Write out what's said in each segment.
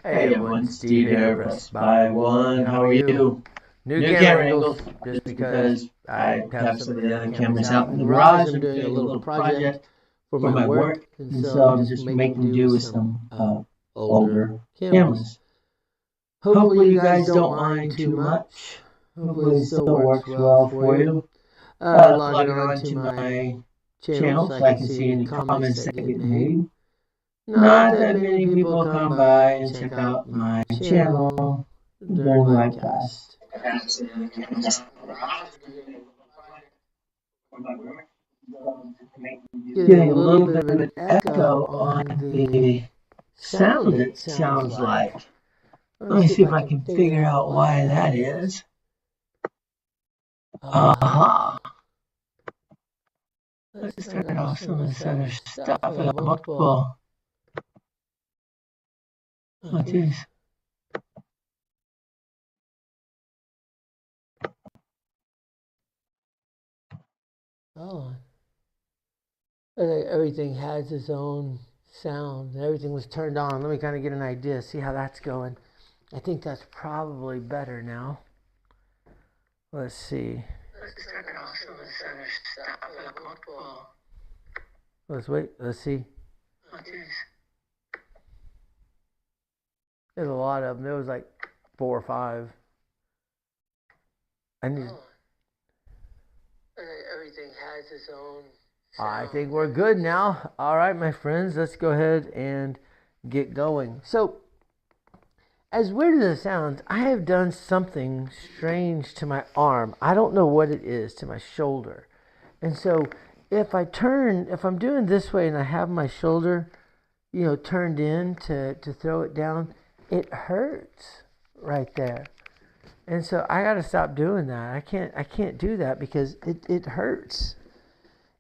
Hey everyone, Steve here, Press by One. How are you? New camera angles, just because I have some of the other cameras out in the garage. I'm doing a little project for my work, and so I'm just making do with some older cameras. Hopefully you guys don't mind too much. Hopefully it still works well for you. Logging on to my channel so I can see any comments that get made. Not that many people come by and check out my channel during the livecast. Getting a little bit of an echo on the sound, it sounds like. Let me see if I can figure out why that is. Aha. Let's turn off some of this other stuff. I got multiple. Oh, jeez. Oh. Everything has its own sound. Everything was turned on. Let me kind of get an idea, see how that's going. I think that's probably better now. Let's see. Let's wait. Let's see. There's a lot of them. There was like 4 or 5. I need. Everything has its own sound. I think we're good now. All right, my friends, let's go ahead and get going. So, as weird as it sounds, I have done something strange to my arm. I don't know what it is, to my shoulder. And so, if I'm doing this way and I have my shoulder, turned in to throw it down, it hurts right there. And so I got to stop doing that. I can't do that because it hurts.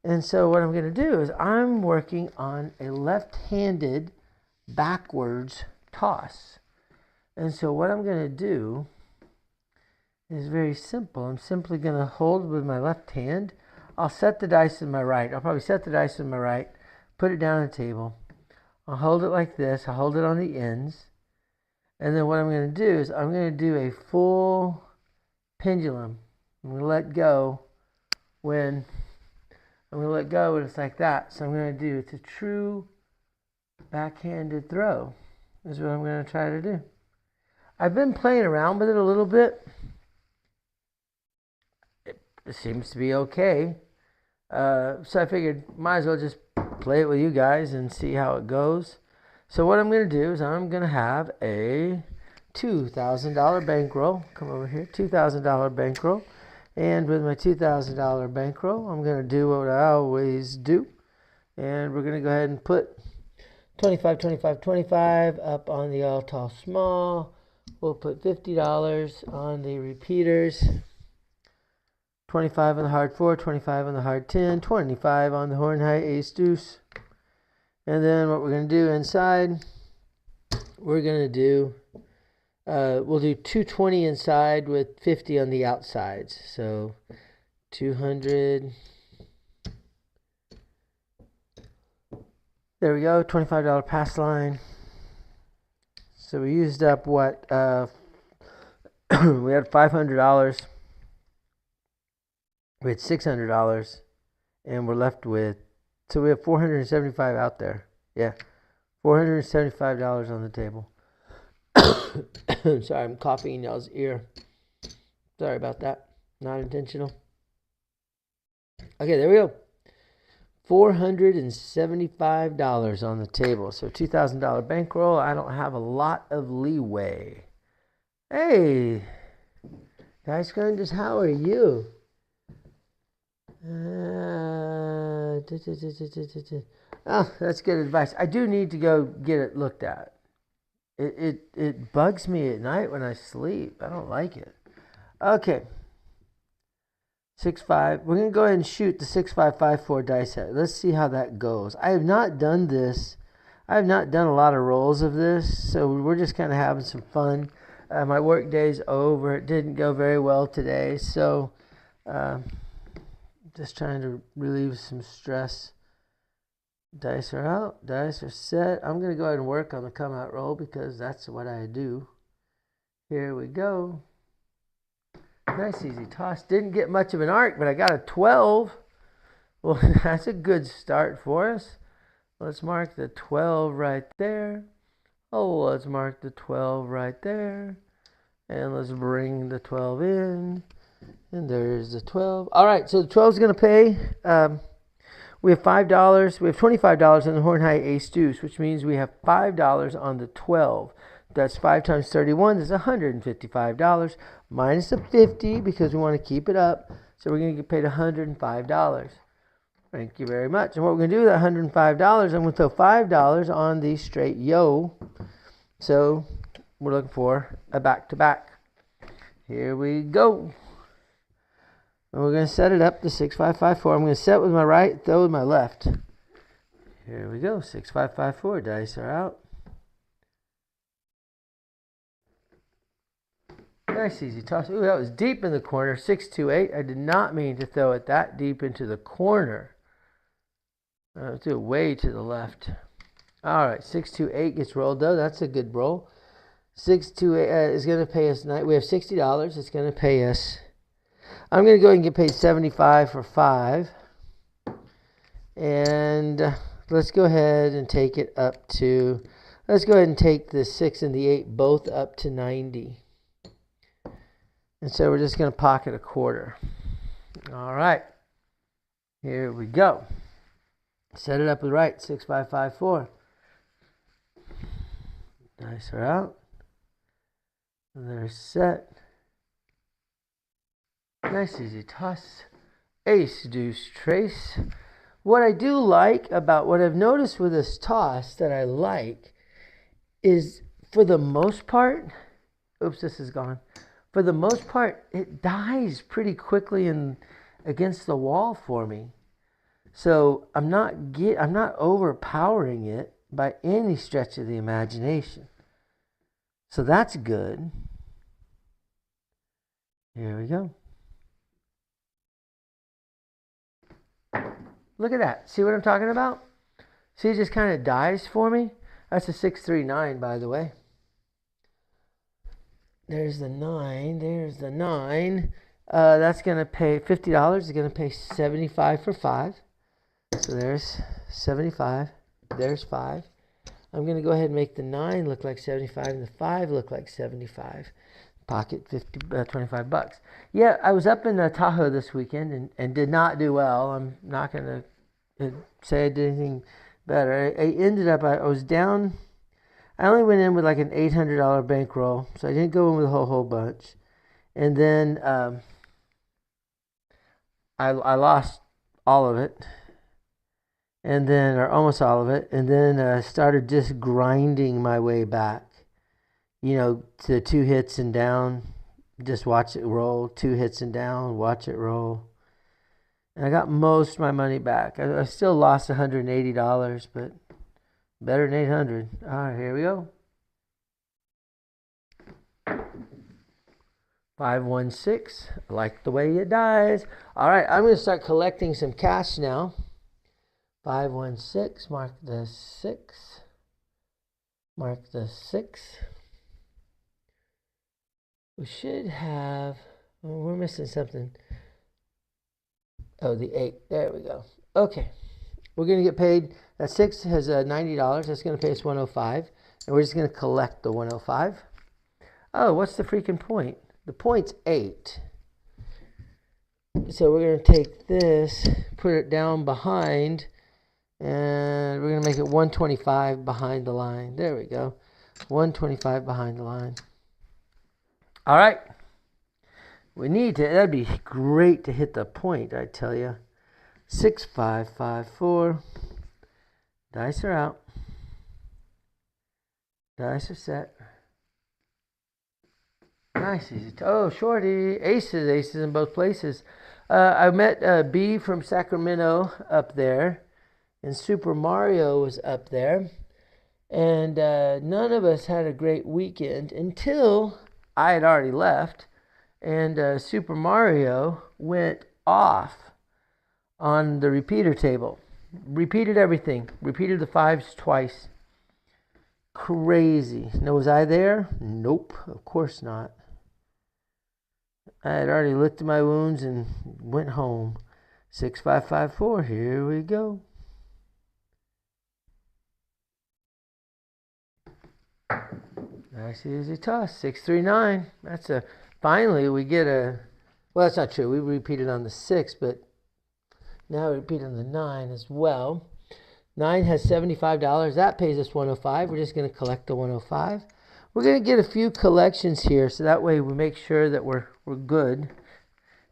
And so what I'm going to do is I'm working on a left-handed backwards toss. And so what I'm going to do is very simple. I'm simply going to hold with my left hand. I'll set the dice in my right. I'll probably set the dice in my right, put it down on the table. I'll hold it like this. I'll hold it on the ends. And then what I'm going to do is I'm going to do a full pendulum. I'm going to let go when it's like that. So I'm going to do, it's a true backhanded throw is what I'm going to try to do. I've been playing around with it a little bit. It seems to be okay. So I figured might as well just play it with you guys and see how it goes. So what I'm going to do is I'm going to have a $2,000 bankroll. Come over here, $2,000 bankroll. And with my $2,000 bankroll, I'm going to do what I always do. And we're going to go ahead and put 25, 25, 25 up on the all tall small. We'll put $50 on the repeaters. 25 on the hard 4, 25 on the hard 10, 25 on the horn high ace deuce. And then what we're going to do inside, we're going to do, we'll do 220 inside with 50 on the outsides. So 200. There we go, $25 pass line. So we used up what? We had $500. We had $600. And we're left with, so we have $475 out there. Yeah, $475 on the table. Sorry, I'm coughing in y'all's ear. Sorry about that. Not intentional. Okay, there we go. $475 on the table. So $2,000 bankroll. I don't have a lot of leeway. Hey, guys, just how are you? Oh, that's good advice. I do need to go get it looked at. It bugs me at night when I sleep. I don't like it. Okay. 6-5. We're going to go ahead and shoot the 6-5-5-4 dice set. Let's see how that goes. I have not done this. I have not done a lot of rolls of this, so we're just kind of having some fun. My work day's over. It didn't go very well today, so just trying to relieve some stress. Dice are out. Dice are set. I'm going to go ahead and work on the come out roll because that's what I do. Here we go. Nice easy toss. Didn't get much of an arc, but I got a 12. Well, that's a good start for us. Let's mark the 12 right there. Oh, let's mark the 12 right there. And let's bring the 12 in. And there's the 12. All right, so the 12 is going to pay. We have $5. We have $25 on the Horn High Ace Deuce, which means we have $5 on the 12. That's 5 times 31. That's $155 minus the 50 because we want to keep it up. So we're going to get paid $105. Thank you very much. And what we're going to do with that $105, I'm going to throw $5 on the straight yo. So we're looking for a back-to-back. Here we go. And we're going to set it up to 6554. I'm going to set with my right, throw with my left. Here we go. 6554. Dice are out. Nice easy toss. Ooh, that was deep in the corner. 628. I did not mean to throw it that deep into the corner. Threw it way to the left. All right. 628 gets rolled though. That's a good roll. 628 is going to pay us. We have $60. It's going to pay us. I'm going to go ahead and get paid $75 for 5. And let's go ahead and take it up to, let's go ahead and take the 6 and the 8 both up to 90. And so we're just going to pocket a quarter. All right. Here we go. Set it up with right. 6554. Dice are out. And they're set. Nice easy toss. Ace, deuce, trace. What I do like about what I've noticed with this toss that I like is for the most part, oops, this is gone. For the most part, it dies pretty quickly and against the wall for me. So I'm not overpowering it by any stretch of the imagination. So that's good. Here we go. Look at that. See what I'm talking about? See, it just kind of dies for me. That's a 639, by the way. There's the 9. There's the 9. That's going to pay $50. It's going to pay $75 for 5. So there's 75. There's 5. I'm going to go ahead and make the 9 look like 75 and the 5 look like 75. Pocket $25. Yeah, I was up in Tahoe this weekend and did not do well. I'm not going to say I did anything better. I ended up, I was down. I only went in with like an $800 bankroll, so I didn't go in with a whole bunch. And then I lost all of it, and then, or almost all of it, and then started just grinding my way back. You know, to 2 hits and down, just watch it roll. 2 hits and down, watch it roll. And I got most of my money back. I still lost $180, but better than $800. All right, here we go. 516. I like the way it dies. All right, I'm going to start collecting some cash now. 516. Mark the 6. Mark the 6. We should have, oh, we're missing something. Oh, the 8. There we go. Okay. We're going to get paid. That 6 has $90. That's going to pay us $105. And we're just going to collect the $105. Oh, what's the freaking point? The point's 8. So we're going to take this, put it down behind, and we're going to make it 125 behind the line. There we go. 125 behind the line. All right. We need to, that'd be great to hit the point, I tell you. 6554. Dice are out. Dice are set. Nice, easy. Oh, shorty. Aces in both places. I met B from Sacramento up there, and Super Mario was up there. And none of us had a great weekend until I had already left, and Super Mario went off on the repeater table. Repeated everything. Repeated the fives twice. Crazy. Now, was I there? Nope, of course not. I had already licked my wounds and went home. 6554, here we go. Nice easy toss. 639. That's a, finally we get a, well, that's not true. We repeated on the 6, but now we repeat on the 9 as well. 9 has $75. That pays us $105. We're just going to collect the $105. We're going to get a few collections here, so that way we make sure that we're good.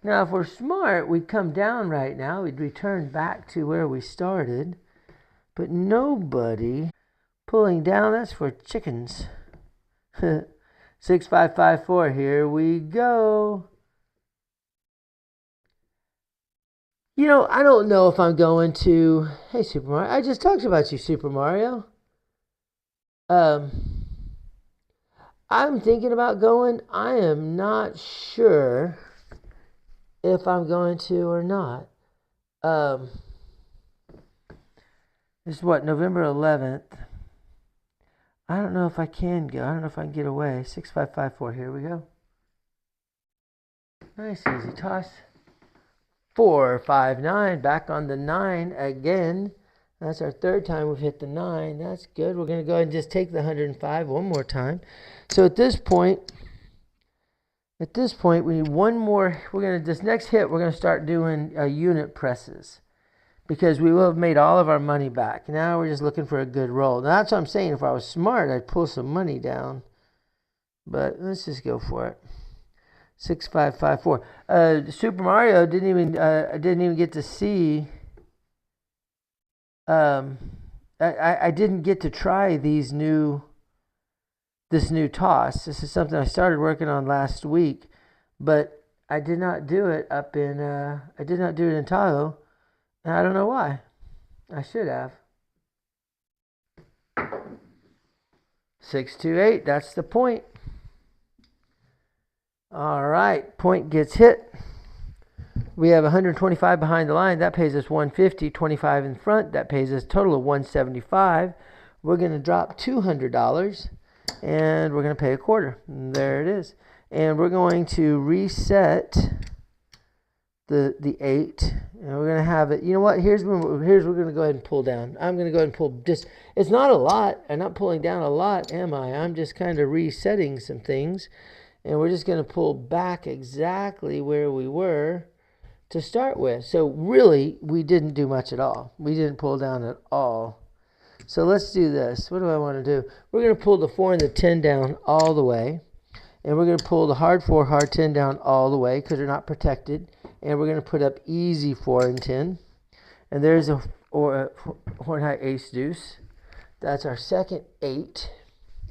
Now, if we're smart, we'd come down right now. We'd return back to where we started. But nobody pulling down. That's for chickens. 6554. Here we go. You know, I don't know if I'm going to... Hey, Super Mario. I just talked about you, Super Mario. I'm thinking about going. I am not sure if I'm going to or not. This is what, November 11th. I don't know if I can go. I don't know if I can get away. 6554. Here we go. Nice, easy toss. 459. Back on the 9 again. That's our third time we've hit the 9. That's good. We're going to go ahead and just take the 105 one more time. So at this point, we need one more. This next hit, we're going to start doing unit presses, because we will have made all of our money back. Now we're just looking for a good roll. Now that's what I'm saying. If I was smart, I'd pull some money down. But let's just go for it. 6554. Super Mario didn't even get to see. I didn't get to try this new toss. This is something I started working on last week, but I did not do it up in. I did not do it in Tahoe, and I don't know why. I should have. 628. That's the point. All right, point gets hit. We have 125 behind the line. That pays us 150. 25 in front. That pays us a total of 175. We're going to drop $200, and we're going to pay a quarter. And there it is. And we're going to reset the 8. And we're going to have it. You know what? Here's we're going to go ahead and pull down. I'm going to go ahead and pull just. It's not a lot. I'm not pulling down a lot, am I? I'm just kind of resetting some things. And we're just going to pull back exactly where we were to start with. So really, we didn't do much at all. We didn't pull down at all. So let's do this. What do I want to do? We're going to pull the 4 and the 10 down all the way. And we're going to pull the hard 4, hard 10 down all the way because they're not protected. And we're going to put up easy 4 and 10. And there's a horn high ace deuce. That's our second 8.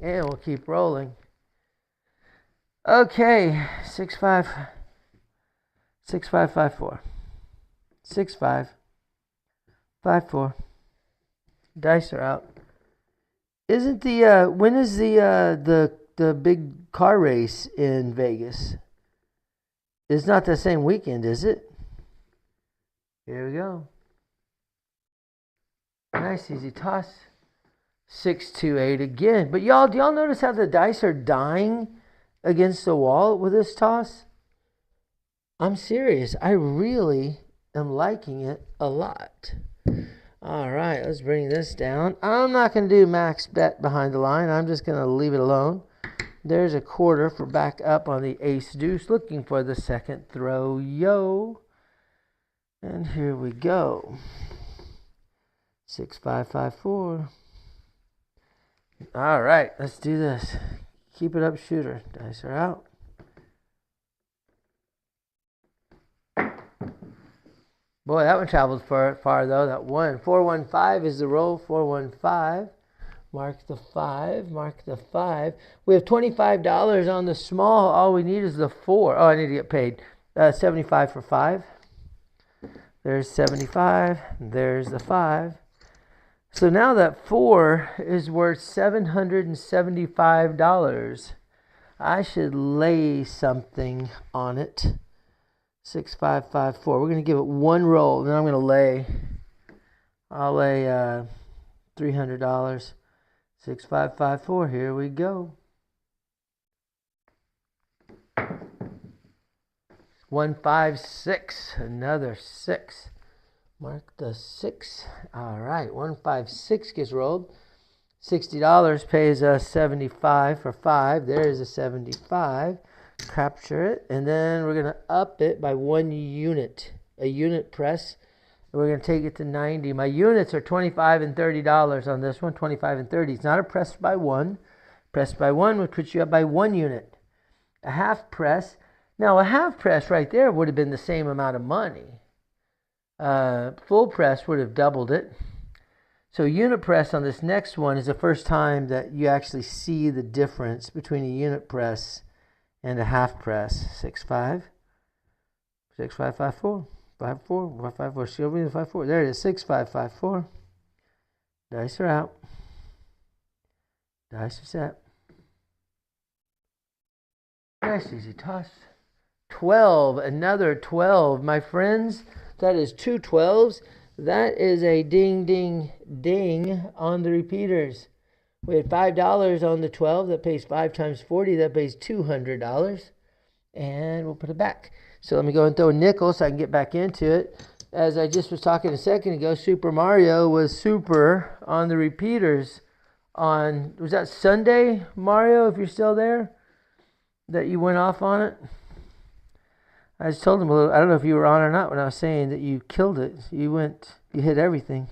And we'll keep rolling. Okay, 6554. 6554. Dice are out. Isn't the when is the big car race in Vegas? It's not the same weekend, is it? Here we go. Nice easy toss. 628 again. But y'all, do y'all notice how the dice are dying against the wall with this toss? I'm serious. I really am liking it a lot. All right, let's bring this down. I'm not going to do max bet behind the line. I'm just going to leave it alone. There's a quarter for back up on the ace deuce, looking for the second throw. Yo. And here we go. 6554. All right, let's do this. Keep it up, shooter. Dice are out. Boy, that one traveled far though. That one. 415 is the roll. 415. Mark the 5. Mark the 5. We have $25 on the small. All we need is the 4. Oh, I need to get paid. 75 for 5. There's 75. There's the 5. So now that 4 is worth $775. I should lay something on it. 6554. We're going to give it one roll, then I'm going to lay I'll lay $300. 6554. Here we go. 156. Another 6. Mark the 6. All right. 156 gets rolled. $60 pays us 75 for 5. There's a 75. Capture it. And then we're going to up it by 1 unit. A unit press. We're going to take it to 90. My units are $25 and $30 on this one. 25 and 30. It's not a press by 1. Press by 1 would put you up by 1 unit. A half press. Now, a half press right there would have been the same amount of money. Full press would have doubled it. So unit press on this next one is the first time that you actually see the difference between a unit press and a half press. 6-5. 6-5-5-4. 5-4. 5-5-4. She'll be the 5-4. There it is. 6-5-5-4. Dice are out. Dice are set. Nice easy toss. 12. Another 12. My friends, that is 2 12s. That is a ding, ding, ding on the repeaters. We had $5 on the 12. That pays 5 times 40. That pays $200. And we'll put it back. So let me go and throw a nickel so I can get back into it. As I just was talking a second ago, Super Mario was super on the repeaters on, was that Sunday, Mario, if you're still there, that you went off on it? I just told him a little, I don't know if you were on or not when I was saying that you killed it. You hit everything.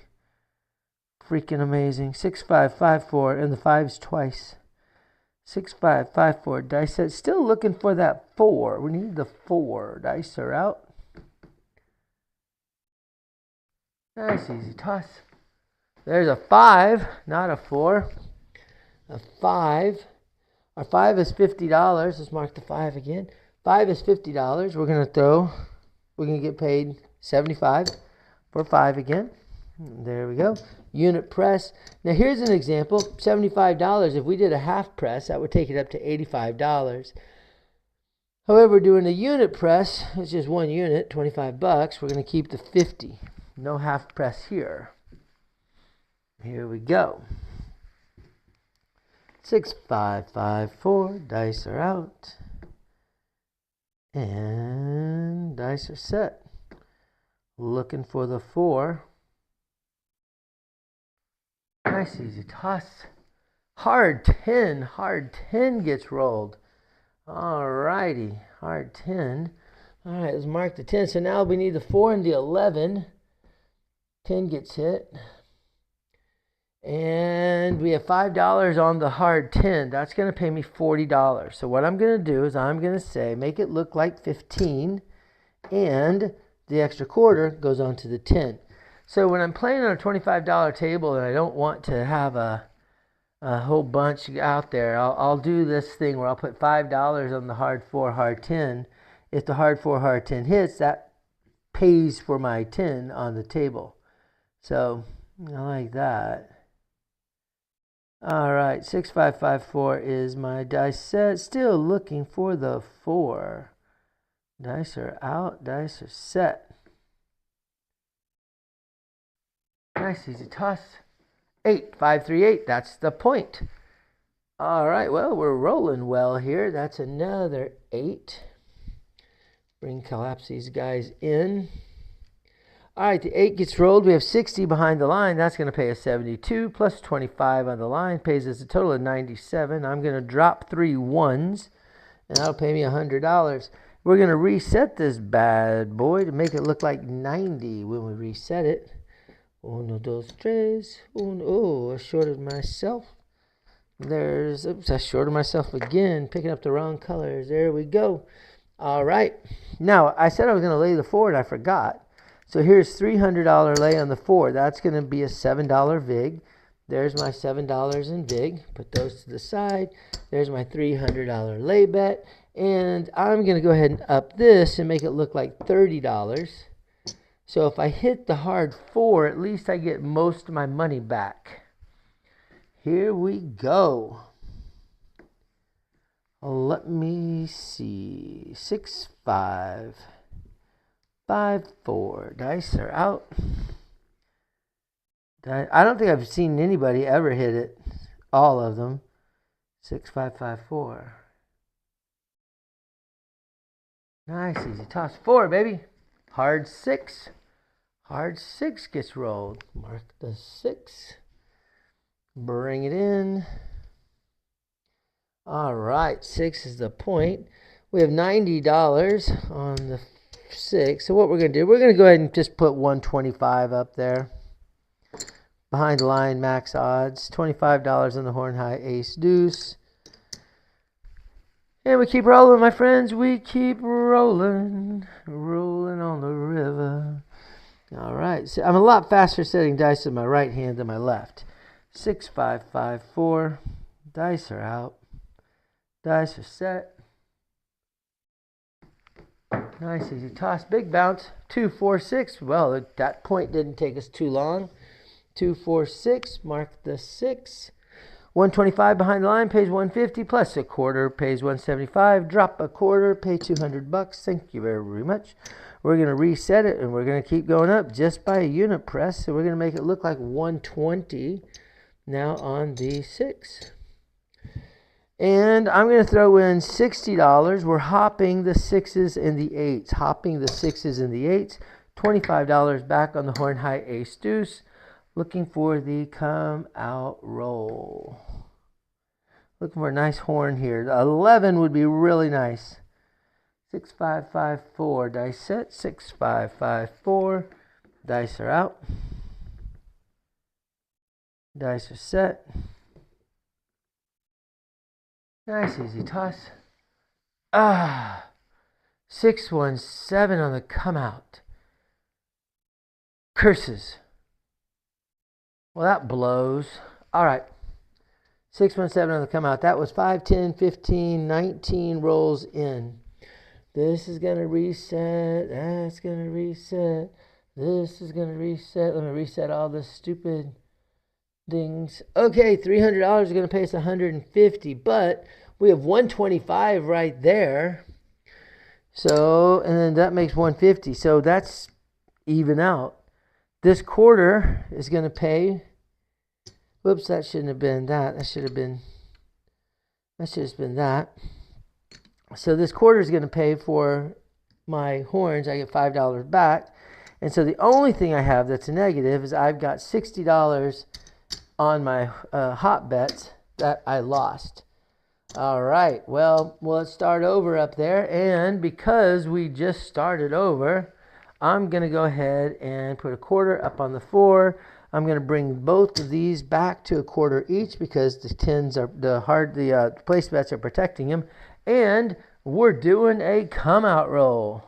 Freaking amazing. 6-5-5-4 and the 5s twice. 6-5-5-4. Dice set. Still looking for that 4. We need the 4. Dice are out. Nice easy toss. There's a 5, not a 4. A 5. Our 5 is $50. Let's mark the 5 again. 5 is $50. We're going to get paid 75 for 5 again. There we go. Unit press. Now here's an example. $75. If we did a half press, that would take it up to $85. However, doing a unit press, it's just 1 unit, $25. We're going to keep the 50. No half press here. Here we go. 6-5-5-4. Dice are out. And dice are set. Looking for the 4. Nice easy toss. Hard 10. Hard 10 gets rolled. Alrighty. Hard 10. Alright, let's mark the 10. So now we need the 4 and the 11. 10 gets hit. And we have $5 on the hard 10. That's going to pay me $40. So what I'm going to do is I'm going to say, make it look like 15. And the extra quarter goes on to the 10. So when I'm playing on a $25 table and I don't want to have a whole bunch out there, I'll do this thing where I'll put $5 on the hard 4, hard 10. If the hard 4, hard 10 hits, that pays for my 10 on the table. So I like that. All right, 6-5-5-4 is my dice set. Still looking for the 4. Dice are out. Dice are set. Nice easy toss. 8-5-3-8. That's the point. All right, well, we're rolling well here. That's another 8. Collapse these guys in. All right, the 8 gets rolled. We have 60 behind the line. That's going to pay us 72 plus 25 on the line. Pays us a total of 97. I'm going to drop 3 1s, and that'll pay me $100. We're going to reset this bad boy to make it look like 90 when we reset it. 1, 2, 3. Oh, I shorted myself. Oops, I shorted myself again, picking up the wrong colors. There we go. All right. Now, I said I was going to lay the 4, and I forgot. So here's $300 lay on the 4. That's going to be a $7 VIG. There's my $7 in VIG. Put those to the side. There's my $300 lay bet. And I'm going to go ahead and up this and make it look like $30. So if I hit the hard 4, at least I get most of my money back. Here we go. Let me see. 6-5. 5-4. Dice are out. I don't think I've seen anybody ever hit it. All of them. 6, 5, 5, 4. Nice, easy toss. 4, baby. Hard 6. Hard 6 gets rolled. Mark the 6. Bring it in. All right, 6 is the point. We have $90 on the 6. So what we're going to do, we're going to go ahead and just put 125 up there. Behind the line, max odds. $25 on the horn high ace deuce. And we keep rolling, my friends. We keep rolling. Rolling on the river. All right. So I'm a lot faster setting dice with my right hand than my left. 6, 5, 5, 4. Dice are out. Dice are set. Nice easy toss. Big bounce. 2, 4, 6. Well, that point didn't take us too long. 2, 4, 6. Mark the 6. 125 behind the line pays 150 plus a quarter pays 175. Drop a quarter, pay $200. Thank you very much. We're going to reset it and we're going to keep going up just by a unit press. So we're going to make it look like 120 now on the 6. And I'm going to throw in $60. We're hopping the 6s and the 8s. Hopping the 6s and the 8s. $25 back on the horn high ace deuce. Looking for the come out roll. Looking for a nice horn here. 11 would be really nice. 6, 5, 5, 4. Dice set. 6, 5, 5, 4. Dice are out. Dice are set. Nice easy toss. 6, 1, 7 on the come out. Curses. Well, that blows. All right. 6, 1, 7 on the come out. That was 5, 10, 15, 19 rolls in. This is going to reset. That's going to reset. This is going to reset. Let me reset all the stupid things. Okay, $300 is going to pay us $150, but we have $125 right there. So, and then that makes $150. So that's even out. This quarter is going to pay. Whoops, that shouldn't have been that. That should have been that. So this quarter is going to pay for my horns. I get $5 back. And so the only thing I have that's a negative is I've got $60 on my hot bets that I lost. All right. Well, let's start over up there. And because we just started over, I'm going to go ahead and put a quarter up on the 4. I'm going to bring both of these back to a quarter each because the 10s are the place bets are protecting them. And we're doing a come out roll.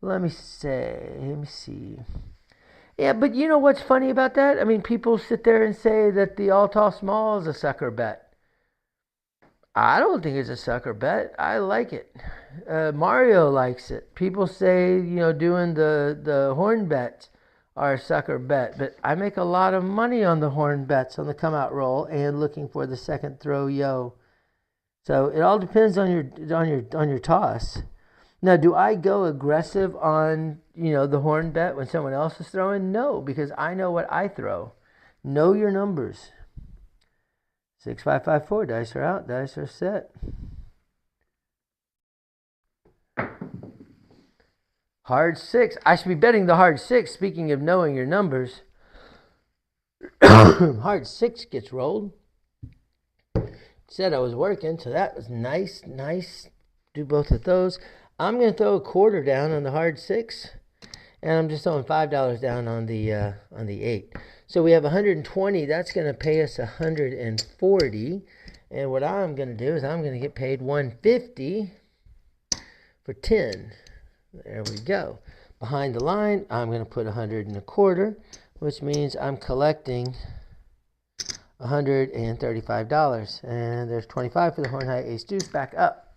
Let me see. Yeah, but you know what's funny about that? I mean, people sit there and say that the all tall small is a sucker bet. I don't think it's a sucker bet. I like it. Mario likes it. People say, doing the horn bets are a sucker bet, but I make a lot of money on the horn bets on the come out roll and looking for the second throw yo. So it all depends on your toss. Now, do I go aggressive on the horn bet when someone else is throwing? No, because I know what I throw. Know your numbers. 6, 5, 5, 4. Dice are out. Dice are set. Hard 6. I should be betting the hard 6. Speaking of knowing your numbers, hard 6 gets rolled. Said I was working, so that was nice. Do both of those. I'm going to throw a quarter down on the hard 6, and I'm just throwing $5 down on the 8. So we have 120. That's going to pay us 140. And what I'm going to do is I'm going to get paid 150 for 10. There we go. Behind the line, I'm going to put 100 and a quarter, which means I'm collecting $135. And there's 25 for the horn high ace deuce back up.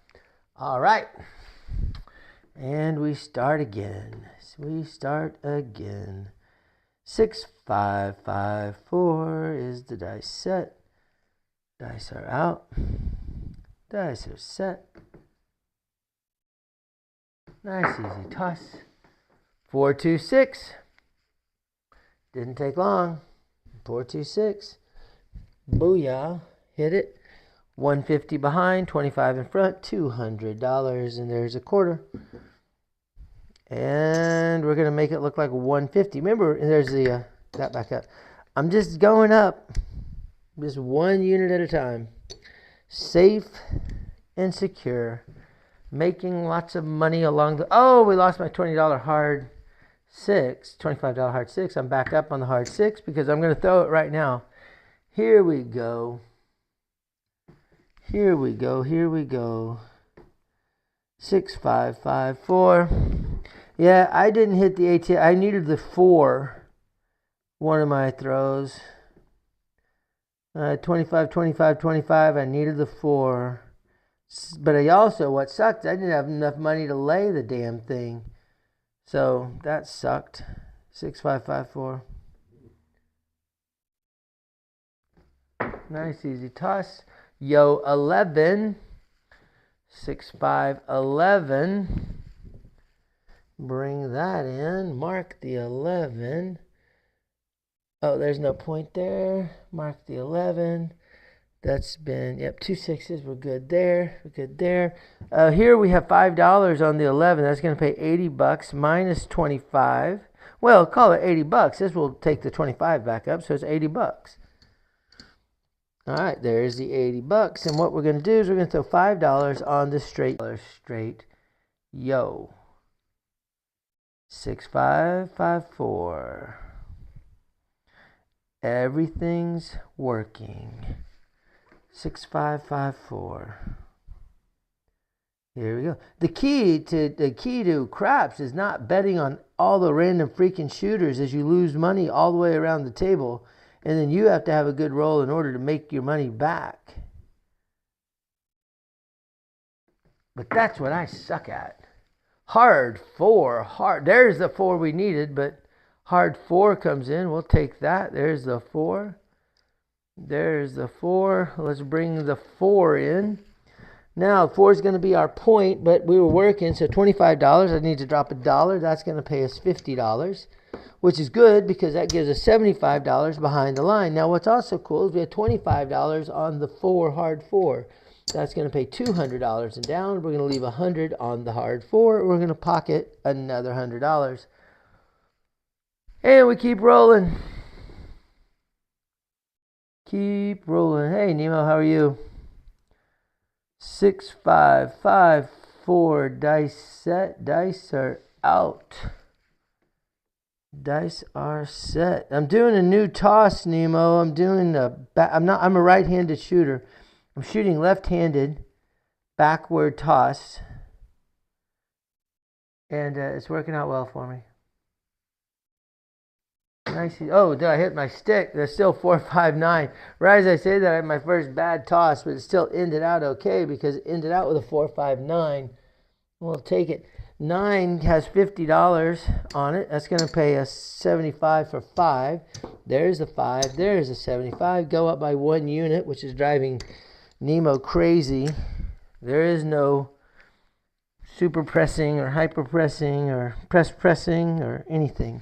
All right. And we start again. 6, 5, 5, 4 is the dice set. Dice are out. Dice are set. Nice easy toss. 4, 2, 6. Didn't take long. 426. Booyah. Hit it. 150 behind, 25 in front, $200. And there's a quarter. And we're going to make it look like 150. Remember, there's the, that back up. I'm just going up. Just one unit at a time. Safe and secure. Making lots of money along the... Oh, we lost my $20 hard 6. $25 hard 6. I'm back up on the hard 6 because I'm going to throw it right now. Here we go. Here we go. Here we go. 6, 5, 5, 4. Yeah, I didn't hit the ATM. I needed the 4. One of my throws. 25, 25, 25. I needed the 4. But I also, what sucked, I didn't have enough money to lay the damn thing. So that sucked. 6, 5, 5, 4. Nice, easy toss. Yo, 11. 6, 5, 11. Bring that in. Mark the 11. Oh, there's no point there. Mark the 11. That's been, yep, 2 6s. We're good there. We're good there. Here we have $5 on the 11. That's going to pay $80 minus 25. Well, call it $80. This will take the 25 back up, so it's $80. All right, there's the $80. And what we're going to do is we're going to throw $5 on the straight. Yo. 6, 5, 5, 4. Everything's working. 6, 5, 5, 4. Here we go. The key to craps is not betting on all the random freaking shooters as you lose money all the way around the table, and then you have to have a good roll in order to make your money back. But that's what I suck at. Hard 4, hard. There's the 4 we needed, but hard 4 comes in. We'll take that. There's the 4. There's the 4. Let's bring the 4 in. Now, 4 is going to be our point, but we were working, so $25. I need to drop $1. That's going to pay us $50, which is good because that gives us $75 behind the line. Now, what's also cool is we have $25 on the 4, hard 4. That's going to pay $200 and down. We're going to leave $100 on the hard 4. We're going to pocket another $100. And we keep rolling. Keep rolling. Hey, Nemo, how are you? 6, 5, 5, 4. Dice set. Dice are out. Dice are set. I'm doing a new toss, Nemo. I'm a right-handed shooter. I'm shooting left-handed, backward toss, and it's working out well for me. Nice. Oh, did I hit my stick? There's still 4, 5, 9. Right as I say that, I had my first bad toss, but it still ended out okay because it ended out with a 4, 5, 9. We'll take it. 9 has $50 on it. That's going to pay us $75 for 5. There's a 5. There's a 75. Go up by 1 unit, which is driving Nemo crazy. There is no super pressing or hyper pressing or pressing or anything.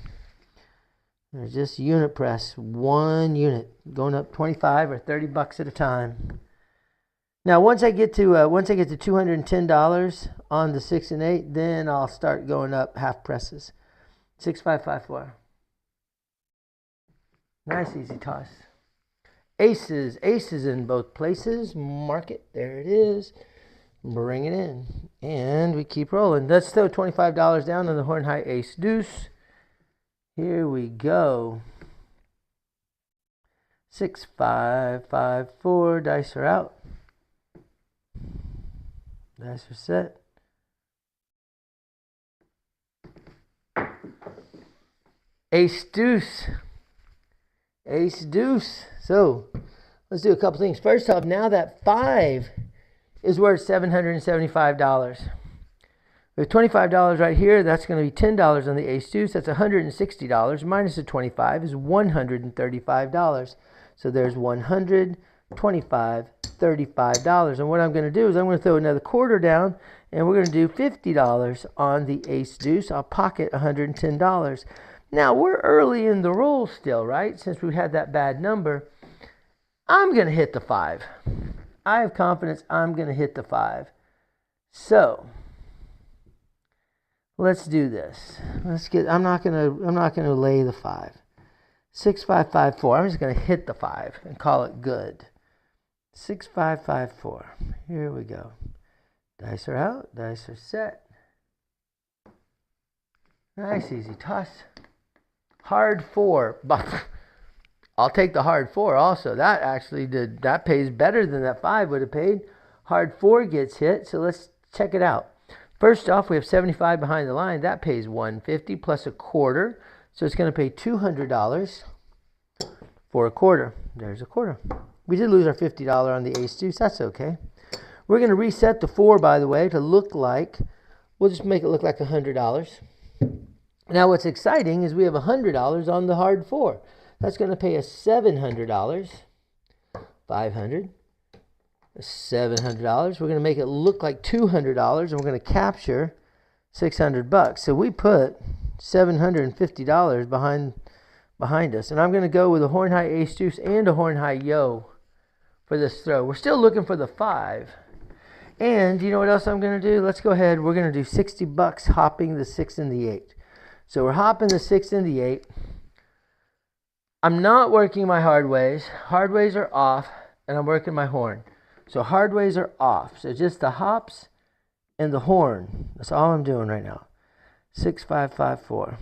There's just unit press, 1 unit going up $25 or $30 at a time. Now once I get to $210 on the 6 and 8, then I'll start going up half presses. 6, 5, 5, 4. Nice easy toss. Aces in both places. Mark it. There it is. Bring it in. And we keep rolling. Let's throw $25 down on the horn high ace deuce. Here we go. 6, 5, 5, 4. Dice are out. Dice are set. Ace deuce. Ace deuce. So let's do a couple things. First off, now that 5 is worth $775. We have $25 right here. That's going to be $10 on the ace deuce. That's $160. Minus the 25 is $135. So there's $125, $35. And what I'm going to do is I'm going to throw another quarter down, and we're going to do $50 on the ace deuce. I'll pocket $110. Now, we're early in the roll still, right? Since we had that bad number, I'm going to hit the 5. I have confidence I'm going to hit the 5. So, let's do this. I'm not going to lay the 5. 6, 5, 5, 4. I'm just going to hit the 5 and call it good. 6, 5, 5, 4. Here we go. Dice are out. Dice are set. Nice, easy toss. Hard 4. I'll take the hard 4 also. That pays better than that 5 would have paid. Hard 4 gets hit, so let's check it out. First off, we have 75 behind the line. That pays $150 plus a quarter. So it's going to pay $200 for a quarter. There's a quarter. We did lose our $50 on the ace deuce. That's okay. We're going to reset the 4, by the way, to look like, we'll just make it look like $100. Now what's exciting is we have $100 on the hard 4. That's going to pay us $700. 500. $700. We're going to make it look like $200, and we're going to capture $600. So we put $750 behind us, and I'm going to go with a horn high ace deuce and a horn high yo for this throw. We're still looking for the 5. And you know what else I'm going to do? Let's go ahead. We're going to do $60 hopping the 6 and the 8. So we're hopping the 6 and the 8. I'm not working my hard ways. Hard ways are off, and I'm working my horn. So hard ways are off. So just the hops and the horn. That's all I'm doing right now. 6, 5, 5, 4.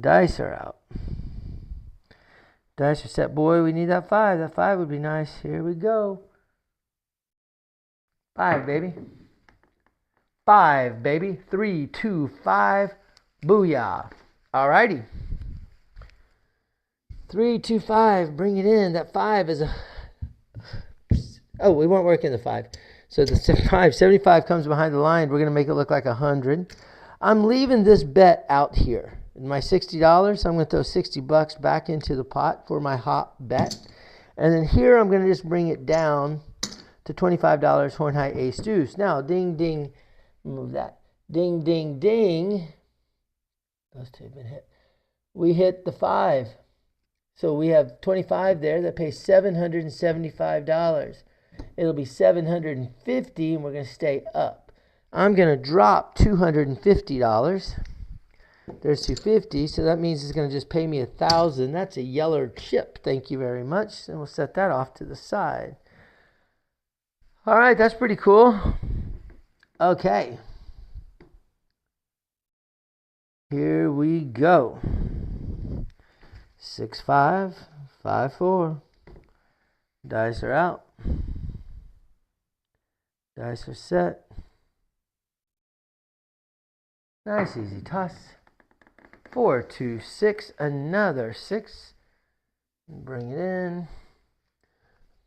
Dice are out. Dice are set. Boy, we need that 5. That 5 would be nice. Here we go. 5, baby. 5, baby. 3, 2, 5. Booyah. Alrighty. 3, 2, 5. Bring it in. That 5 is a... Oh, we weren't working the 5. So the 75 comes behind the line. We're going to make it look like 100. I'm leaving this bet out here. My $60, so I'm going to throw $60 back into the pot for my hop bet. And then here I'm going to just bring it down to $25 horn high ace deuce. Now, ding, ding. Move that. Ding, ding, ding. Those two have been hit. We hit the 5. So we have 25 there. That pays $775. It'll be $750, and we're going to stay up. I'm going to drop $250. There's $250, so that means it's going to just pay me $1,000. That's a yeller chip. Thank you very much. And we'll set that off to the side. All right, that's pretty cool. Okay. Here we go. 6, 5, 5, 4. Dice are out. Dice are set. Nice easy toss. 4, 2, 6. Another 6. Bring it in.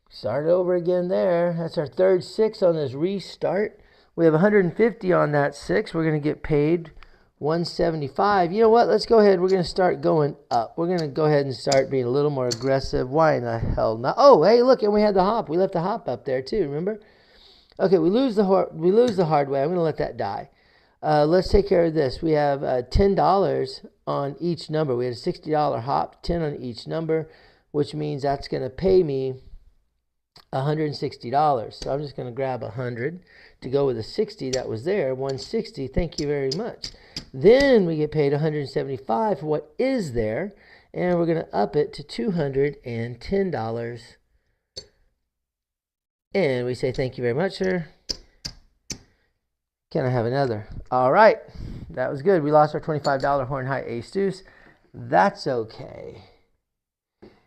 Start over again there. That's our third 6 on this restart. We have 150 on that 6. We're going to get paid $175. You know what? Let's go ahead. We're going to start going up. We're going to go ahead and start being a little more aggressive. Why in the hell not? Oh, hey, look, and we had the hop. We left the hop up there too, remember? Okay, we lose the hard way. I'm going to let that die. Let's take care of this. We have $10 on each number. We had a $60 hop, 10 on each number, which means that's going to pay me $160. So I'm just going to grab 100 to go with the 60 that was there. 160. Thank you very much. Then we get paid $175 for what is there, and we're going to up it to $210. And we say thank you very much, sir. Can I have another? All right. That was good. We lost our $25 horn high ace deuce. That's okay.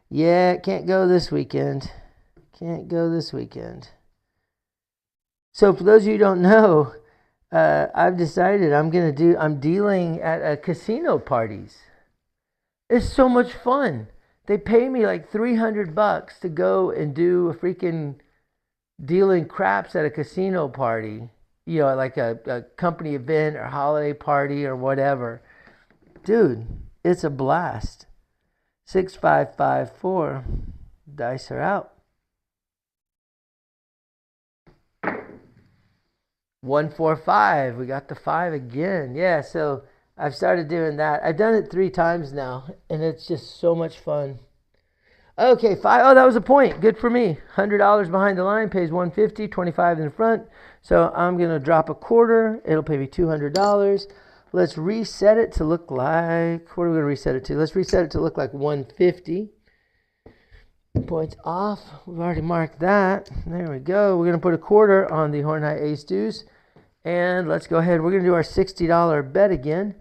Yeah, can't go this weekend. Can't go this weekend. So for those of you who don't know, I've decided I'm dealing at casino parties. It's so much fun. They pay me like $300 to go and do a freaking dealing craps at a casino party. You know, like a company event or holiday party or whatever. Dude, it's a blast. 6, 5, 5, 4. Dice are out. 1, 4, 5. We got the 5 again. Yeah, so I've started doing that. I've done it 3 times now, and it's just so much fun. Okay, 5. Oh, that was a point. Good for me. $100 behind the line pays $150, 25 in the front. So I'm going to drop a quarter. It'll pay me $200. Let's reset it to look like, what are we going to reset it to? Let's reset it to look like 150. Points off. We've already marked that. There we go. We're going to put a quarter on the horn high ace deuce. And let's go ahead. We're going to do our $60 bet again.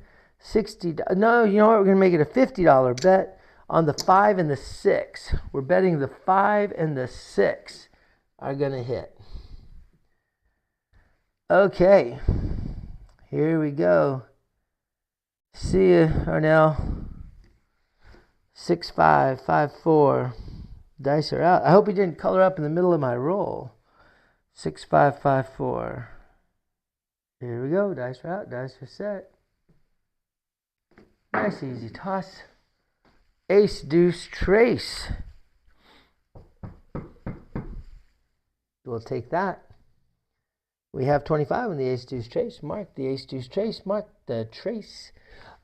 No, you know what? We're going to make it a $50 bet on the 5 and the 6. We're betting the 5 and the 6 are going to hit. Okay. Here we go. See you, Arnell. 6, 5, 5, 4. Dice are out. I hope he didn't color up in the middle of my roll. 6, 5, 5, 4. Here we go. Dice are out. Dice are set. Nice easy toss. Ace, deuce, trace. We'll take that. We have 25 on the ace, deuce, trace. Mark the ace, deuce, trace. Mark the trace.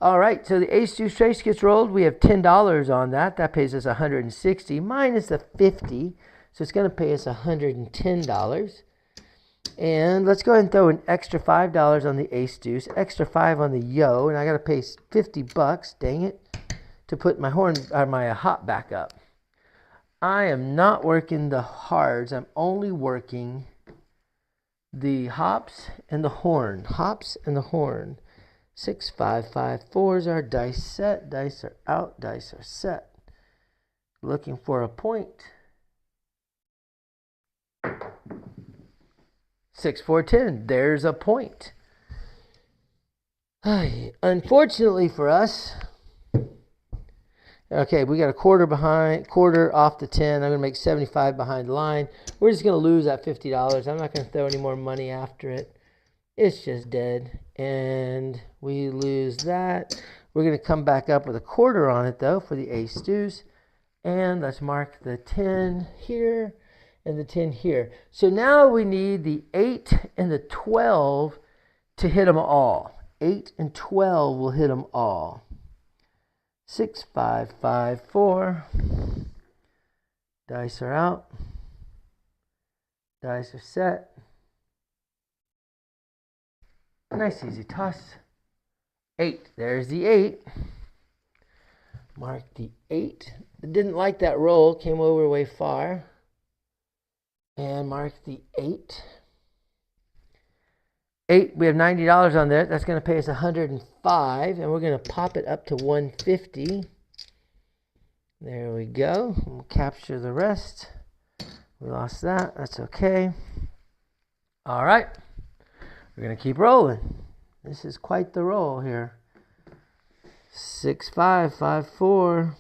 All right, so the ace, deuce, trace gets rolled. We have $10 on that. That pays us $160 minus the 50. So it's going to pay us $110. And let's go ahead and throw an extra $5 on the ace, deuce, extra 5 on the yo, and I got to pay $50. Dang it, to put my horn or my hop back up. I am not working the hards. I'm only working the hops and the horn. Hops and the horn. 6, 5, 5, 4 is our dice set. Dice are out. Dice are set. Looking for a point. 6, 4, 10. There's a point. Unfortunately for us, okay, we got a quarter off the 10. I'm going to make 75 behind the line. We're just going to lose that $50. I'm not going to throw any more money after it. It's just dead. And we lose that. We're going to come back up with a quarter on it, though, for the ace deuce. And let's mark the 10 here and the 10 here. So now we need the 8 and the 12 to hit them all. 8 and 12 will hit them all. 6, 5, 5, 4. Dice are out. Dice are set. Nice easy toss. 8. There's the 8. Mark the 8. Didn't like that roll. Came over way far. And mark the 8. 8. We have $90 on there. That's going to pay us $105. And we're going to pop it up to $150. There we go. We'll capture the rest. We lost that. That's okay. All right. We're going to keep rolling. This is quite the roll here. 6, 5, 5, 4.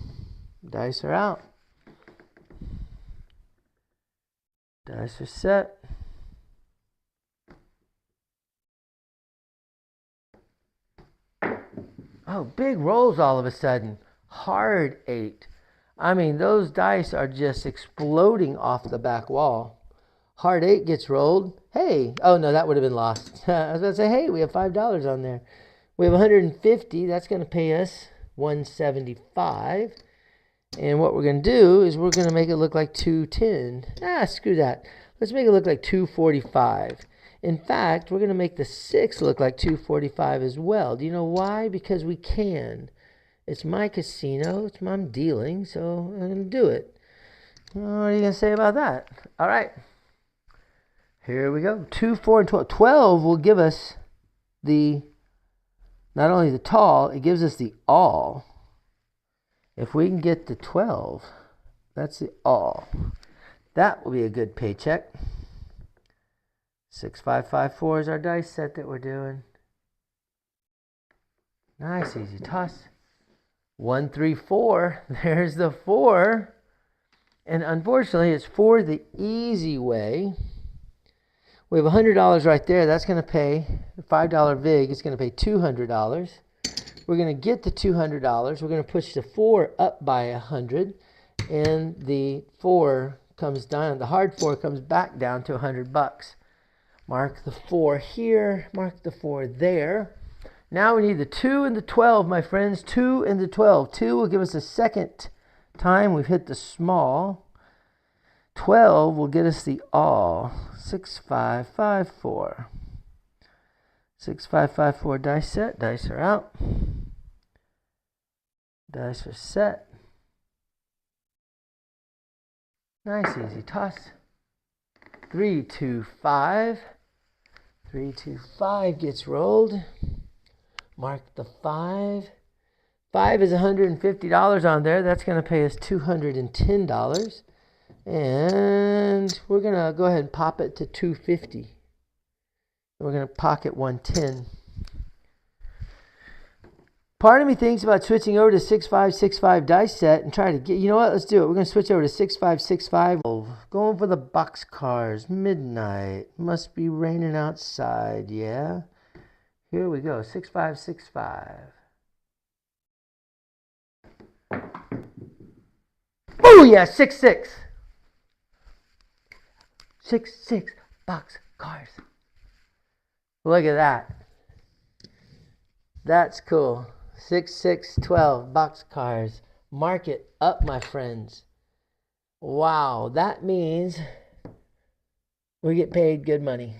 Dice are out. Dice are set. Oh, big rolls all of a sudden. Hard 8. I mean, those dice are just exploding off the back wall. Hard 8 gets rolled. Hey, oh no, that would have been lost. I was going to say, hey, we have $5 on there. We have $150. That's going to pay us $175. And what we're going to do is we're going to make it look like $210. Screw that. Let's make it look like $245. In fact, we're going to make the 6 look like $245 as well. Do you know why? Because we can. It's my casino. I'm dealing, so I'm going to do it. What are you going to say about that? All right. Here we go. 2, 4, and 12. 12 will give us the, not only the tall, it gives us the all. If we can get the 12, that's the all. That will be a good paycheck. 6, 5, 5, 4 is our dice set that we're doing. Nice, easy toss. 1, 3, 4. There's the 4. And unfortunately, it's for the easy way. We have $100 right there. That's going to pay the $5 VIG. It's going to pay $200. We're going to get the $200. We're going to push the 4 up by 100. And the 4 comes down. The hard 4 comes back down to $100. Mark the 4 here. Mark the 4 there. Now we need the 2 and the 12, my friends. 2 and the 12. 2 will give us a second time we've hit the small. 12 will get us the all. 6, 5, 5, 4. 6, 5, 5, 4. Dice set. Dice are out. Dice are set. Nice, easy toss. 3, 2, 5. 3, 2, 5 gets rolled. Mark the 5. 5 is $150 on there. That's going to pay us $210. And we're going to go ahead and pop it to $250. We're going to pocket $110. Part of me thinks about switching over to 6565 dice set and try to get, you know what, let's do it. We're going to switch over to 6565. Going for the boxcars. Midnight. Must be raining outside, yeah. Here we go. 6565. Oh yeah, 66. 66 boxcars. Look at that. That's cool. 6612 boxcars. Mark it up, my friends. Wow, that means we get paid good money.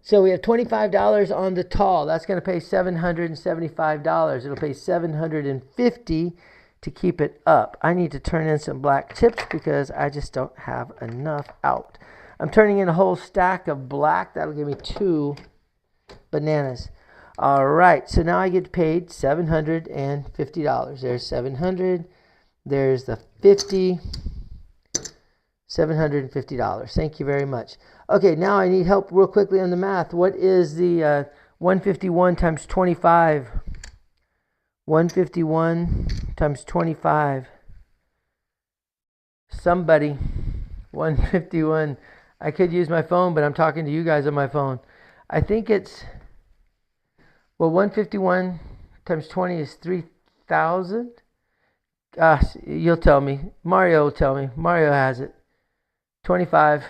So we have $25 on the tall. That's going to pay $775. It'll pay $750 to keep it up. I need to turn in some black chips because I just don't have enough out. I'm turning in a whole stack of black. That'll give me 2 bananas. All right, so now I get paid $750. There's 700. There's the 50. $750. Thank you very much. Okay, now I need help real quickly on the math. What is the 151 times 25? 151 times 25. Somebody. 151. I could use my phone, but I'm talking to you guys on my phone. I think it's, well, 151 times 20 is 3,000. You'll tell me. Mario will tell me. Mario has it. 25.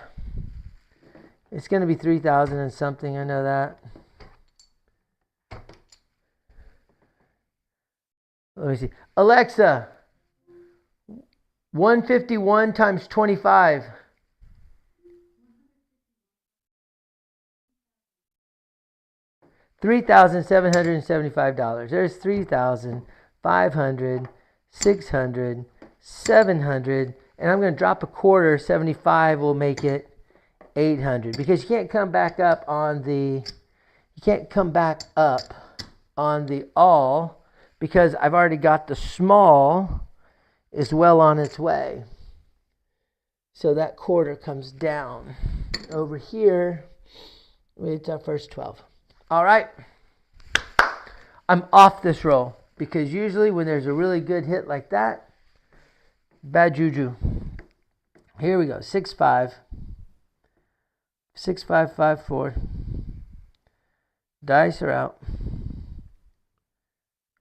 It's going to be 3,000 and something. I know that. Let me see. Alexa, 151 times 25. $3,775. There's 3,500, 600, 700, and I'm going to drop a quarter. 75 will make it 800 because you can't come back up on the all because I've already got the small is well on its way. So that quarter comes down. Over here, it's our first 12. All right. I'm off this roll because usually when there's a really good hit like that, bad juju. Here we go. 6, 5. 6, 5, 5, 4. Dice are out.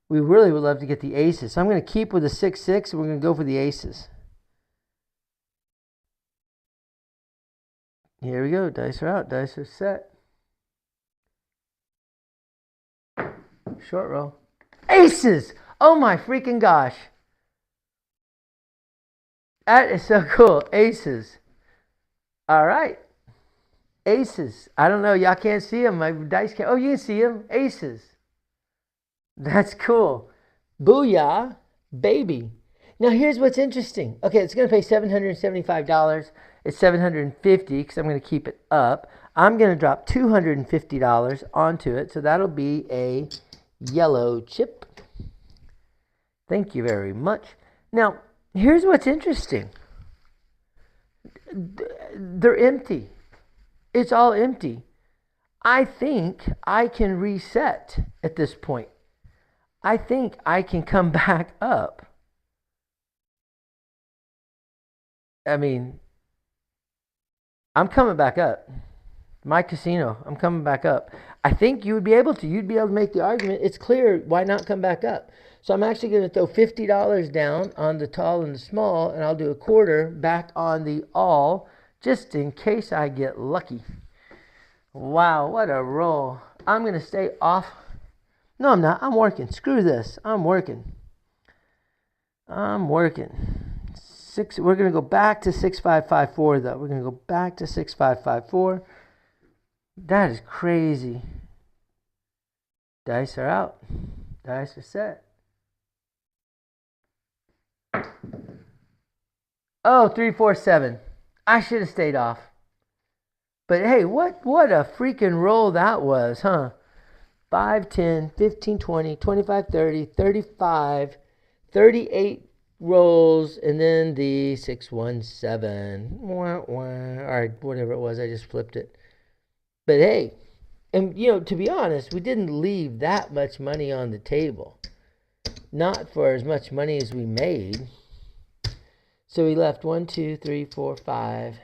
We really would love to get the aces. So I'm going to keep with the 6, 6, and we're going to go for the aces. Here we go. Dice are out. Dice are set. Short roll. Aces! Oh my freaking gosh. That is so cool. Aces. All right. Aces. I don't know. Y'all can't see them. My dice can't. Oh, you can see them. Aces. That's cool. Booyah, baby. Now, here's what's interesting. Okay, it's going to pay $775. It's $750 because I'm going to keep it up. I'm going to drop $250 onto it. So that'll be a yellow chip. Thank you very much. Now, here's what's interesting. They're empty. It's all empty. I think I can reset at this point. I think I can come back up. I mean, I'm coming back up. My casino, I'm coming back up. I think you would be able to. You'd be able to make the argument. It's clear. Why not come back up? So I'm actually going to throw $50 down on the tall and the small, and I'll do a quarter back on the all, just in case I get lucky. Wow, what a roll. I'm going to stay off No, I'm not. I'm working. Screw this. I'm working. We're going to go back to 6554, though. We're going to go back to 6554. That is crazy. Dice are out. Dice are set. Oh, 347. I should have stayed off. But hey, what a freaking roll that was, huh? 5, 10, 15, 20, 25, 30, 35, 38 rolls, and then the 617. Wah, wah. All right, whatever it was, I just flipped it. But hey, and to be honest, we didn't leave that much money on the table. Not for as much money as we made. So we left 1, 2, 3, 4, 5.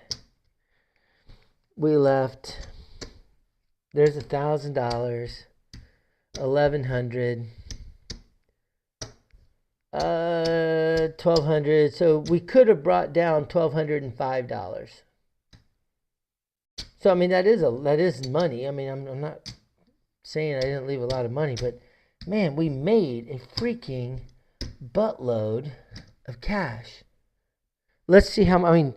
We left, there's $1,000, 1,100, 1,200. So we could have brought down $1,205. So I mean that is money. I mean I'm not saying I didn't leave a lot of money, but man, we made a freaking buttload of cash. Let's see how. I mean,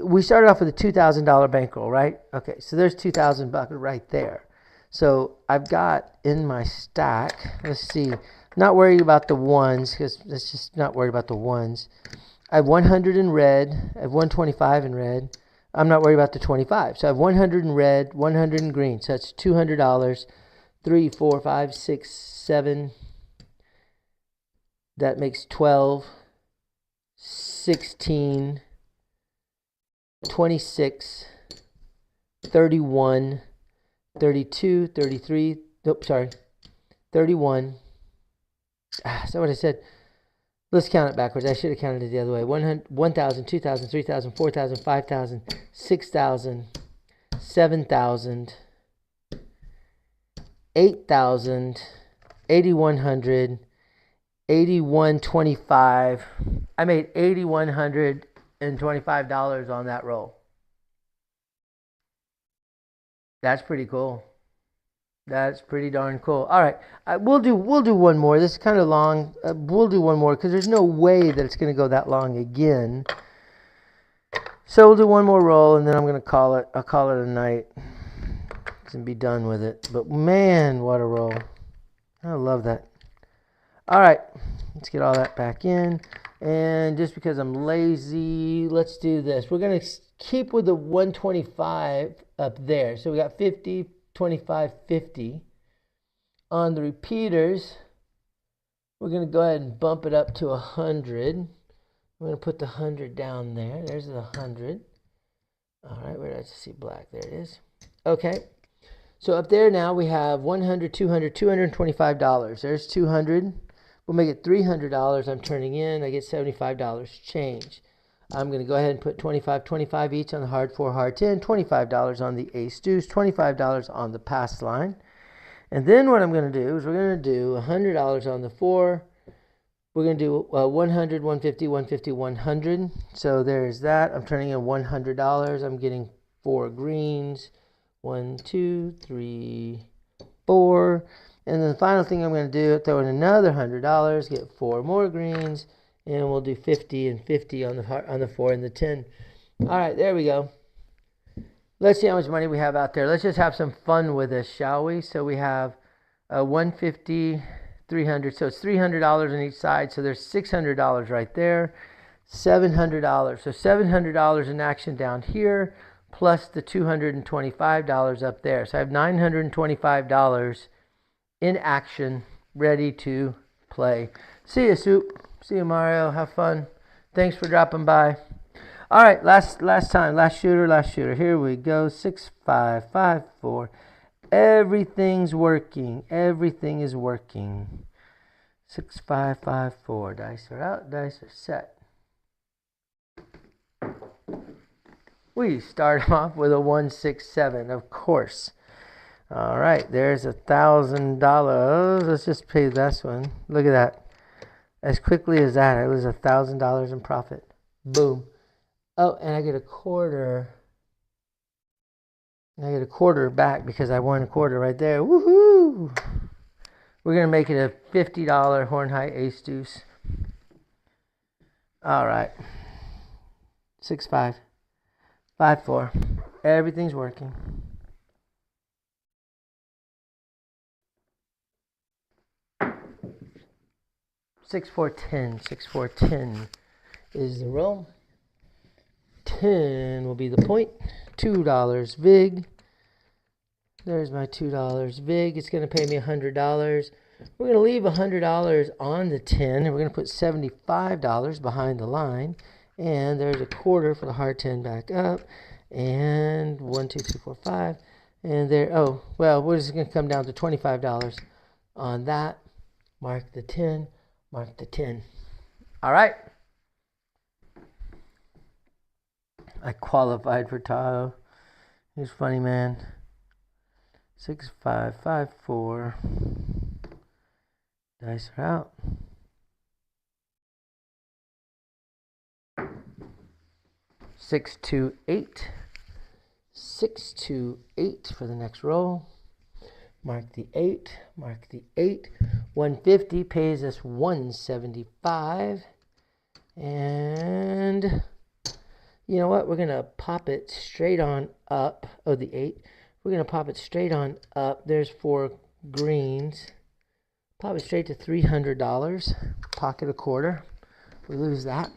we started off with a $2,000 bankroll, right? Okay, so there's $2,000 right there. So I've got in my stack. Let's see. Not worried about the ones because let's just not worried about the ones. I have 100 in red. I have 125 in red. I'm not worried about the 25. So I have 100 in red, 100 in green. So that's $200. 3, 4, 5, 6, 7. That makes 12, 16, 26, 31, 32, 33. Nope, sorry. 31. Is that what I said? Let's count it backwards. I should have counted it the other way. 1,000, 2,000, 3,000, 4,000, 5,000, 6,000, 7,000, 8,000, 8,100, 8,125. I made $8,125 on that roll. That's pretty cool. That's pretty darn cool. All right, we'll do one more. This is kind of long. We'll do one more because there's no way that it's going to go that long again. So we'll do one more roll, and then I'm going to call it. I'll call it a night and be done with it. But man, what a roll! I love that. All right, let's get all that back in. And just because I'm lazy, let's do this. We're going to keep with the 125 up there. So we got 50, 25, 50. On the repeaters, we're going to go ahead and bump it up to 100. I'm going to put the 100 down there. There's the 100. All right, where did I see black? There it is. Okay. So up there now we have 100, 200, $225. There's 200. We'll make it $300 I'm turning in. I get $75 change. I'm going to go ahead and put 25 each on the hard 4, hard 10, $25 on the ace deuce, $25 on the pass line. And then what I'm going to do is we're going to do $100 on the 4. We're going to do 100, 150, 150, 100. So there's that. I'm turning in $100. I'm getting 4 greens. 1, 2, 3, 4. And then the final thing I'm going to do, throw in another $100, get 4 more greens, and we'll do 50 and 50 on the 4 and the 10. All right, there we go. Let's see how much money we have out there. Let's just have some fun with this, shall we? So we have 150, 300. So it's $300 on each side. So there's $600 right there. $700. So $700 in action down here, plus the $225 up there. So I have $925 in action, ready to play. See you, Soup. See you, Mario. Have fun. Thanks for dropping by. All right, last time. Last shooter. Here we go. 6, 5, 5, 4. Everything's working. Everything is working. 6, 5, 5, 4. Dice are out. Dice are set. We start off with a 1, 6, 7, of course. All right, there's $1,000. Let's just pay this one. Look at that. As quickly as that, I lose $1,000 in profit. Boom. Oh, and I get a quarter. I get a quarter back because I won a quarter right there. Woohoo! We're going to make it a $50 horn high ace deuce. All right. 6-5. 5-4. Everything's working. Six, 4, 10. 6, 4, 10 is the roll. 10 will be the point. $2 VIG. There's my $2 VIG. It's going to pay me $100. We're going to leave $100 on the 10, and we're going to put $75 behind the line. And there's a quarter for the hard 10 back up. And 1, 2, 3, 4, 5. And there, oh, well, we're just going to come down to $25 on that. Mark the 10. Mark the 10. All right. I qualified for Tahoe. He's funny, man. 6, 5, 5, 4. Dice are out. 6, 2, 8. 6, 2, 8 for the next roll. Mark the 8. Mark the 8. 150 pays us 175. And you know what? We're going to pop it straight on up. Oh, the 8. We're going to pop it straight on up. There's 4 greens. Pop it straight to $300. Pocket a quarter. We lose that.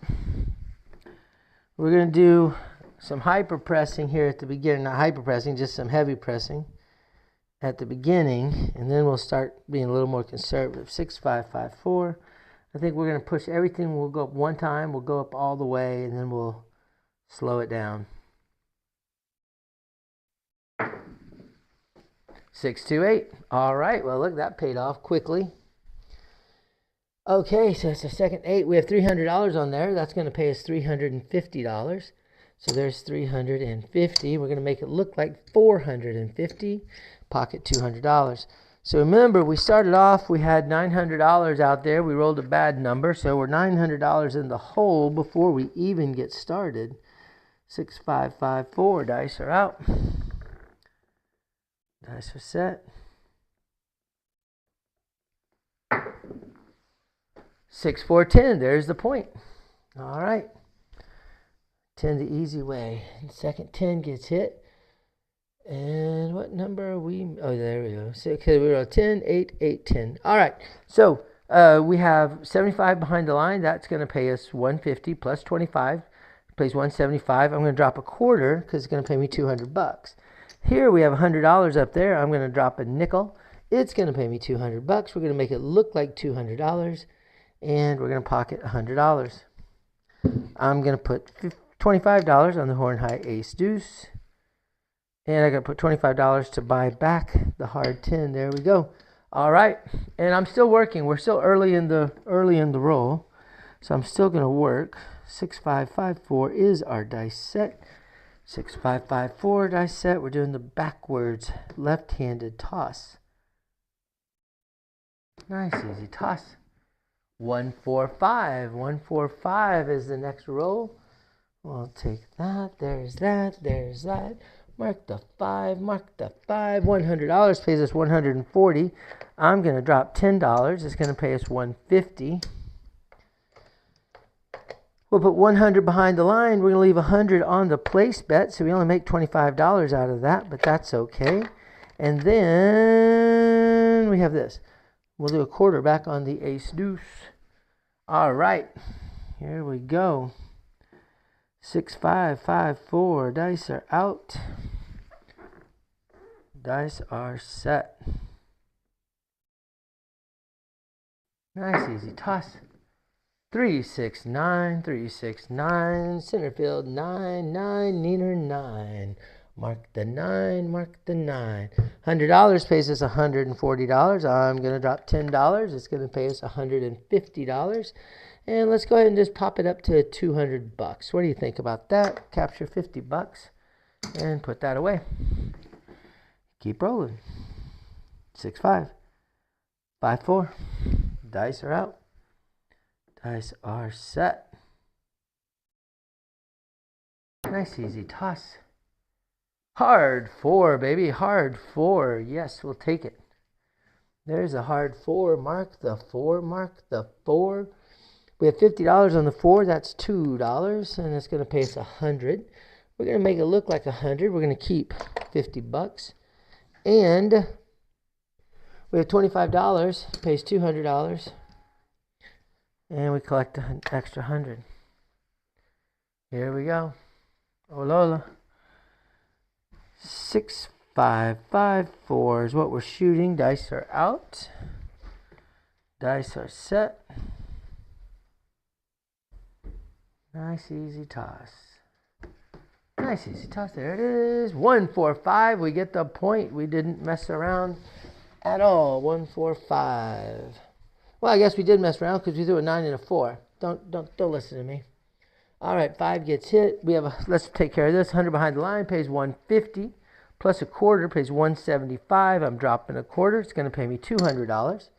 We're going to do some hyper pressing here at the beginning. Not hyper pressing, just some heavy pressing at the beginning. And then we'll start being a little more conservative. 6, 5, 5, 4. I think we're going to push everything. We'll go up one time. We'll go up all the way. And then we'll slow it down. 6, 2, 8. All right. Well, look, that paid off quickly. Okay, so it's the second 8. We have $300 on there. That's going to pay us $350. So there's $350. We're going to make it look like $450. Pocket $200. So remember, we started off, we had $900 out there. We rolled a bad number, so we're $900 in the hole before we even get started. 6, 5, 5, 4. Dice are out. Dice are set. 6, 4, 10. There's the point. All right. 10 the easy way. And second 10 gets hit. And what number are we? Oh, there we go. So, okay, we're on 10, 8, 8, 10. All right. So we have 75 behind the line. That's going to pay us 150 plus 25. Plays 175. I'm going to drop a quarter because it's going to pay me $200. Here we have $100 up there. I'm going to drop a nickel. It's going to pay me $200. We're going to make it look like $200. And we're going to pocket $100. I'm going to put $25 on the horn high ace deuce. And I'm going to put $25 to buy back the hard 10. There we go. All right. And I'm still working. We're still early in the roll. So I'm still going to work. 6, 5, 5, 4 is our dice set. 6, 5, 5, 4 dice set. We're doing the backwards left-handed toss. Nice, easy toss. 1, 4, 5. 1, 4, 5 is the next roll. We'll take that. There's that. There's that. Mark the 5. Mark the 5. $100 pays us $140. I'm going to drop $10. It's going to pay us $150. We'll put $100 behind the line. We're going to leave $100 on the place bet, so we only make $25 out of that, but that's okay. And then we have this. We'll do a quarter back on the ace deuce. All right. Here we go. 6, 5, 5, 4. Dice are out. Dice are set. Nice, easy toss. 3, 6, 9. 3, 6, 9. Center field 9, 9. Neener 9. Mark the 9. Mark the 9. $100 pays us $140. I'm going to drop $10. It's going to pay us $150. And let's go ahead and just pop it up to $200. What do you think about that? Capture $50 and put that away. Keep rolling. 6, 5. 5, 4. Dice are out. Dice are set. Nice easy toss. Hard 4, baby. Hard 4. Yes, we'll take it. There's a hard 4. Mark the 4. Mark the 4. We have $50 on the 4. That's $2, and it's going to pay us $100. We're going to make it look like $100. We're going to keep $50, and we have $25. Pays $200, and we collect an extra $100. Here we go. Oh Lola. 6, 5, 5, 4 is what we're shooting. Dice are out. Dice are set. Nice easy toss. Nice easy toss. There it is. 1, 4, 5. We get the point. We didn't mess around at all. 1, 4, 5. Well, I guess we did mess around because we threw a 9 and a 4. Don't listen to me. All right, 5 gets hit. We have let's take care of this. 100 behind the line pays 150, plus a quarter pays 175. I'm dropping a quarter. It's going to pay me $200.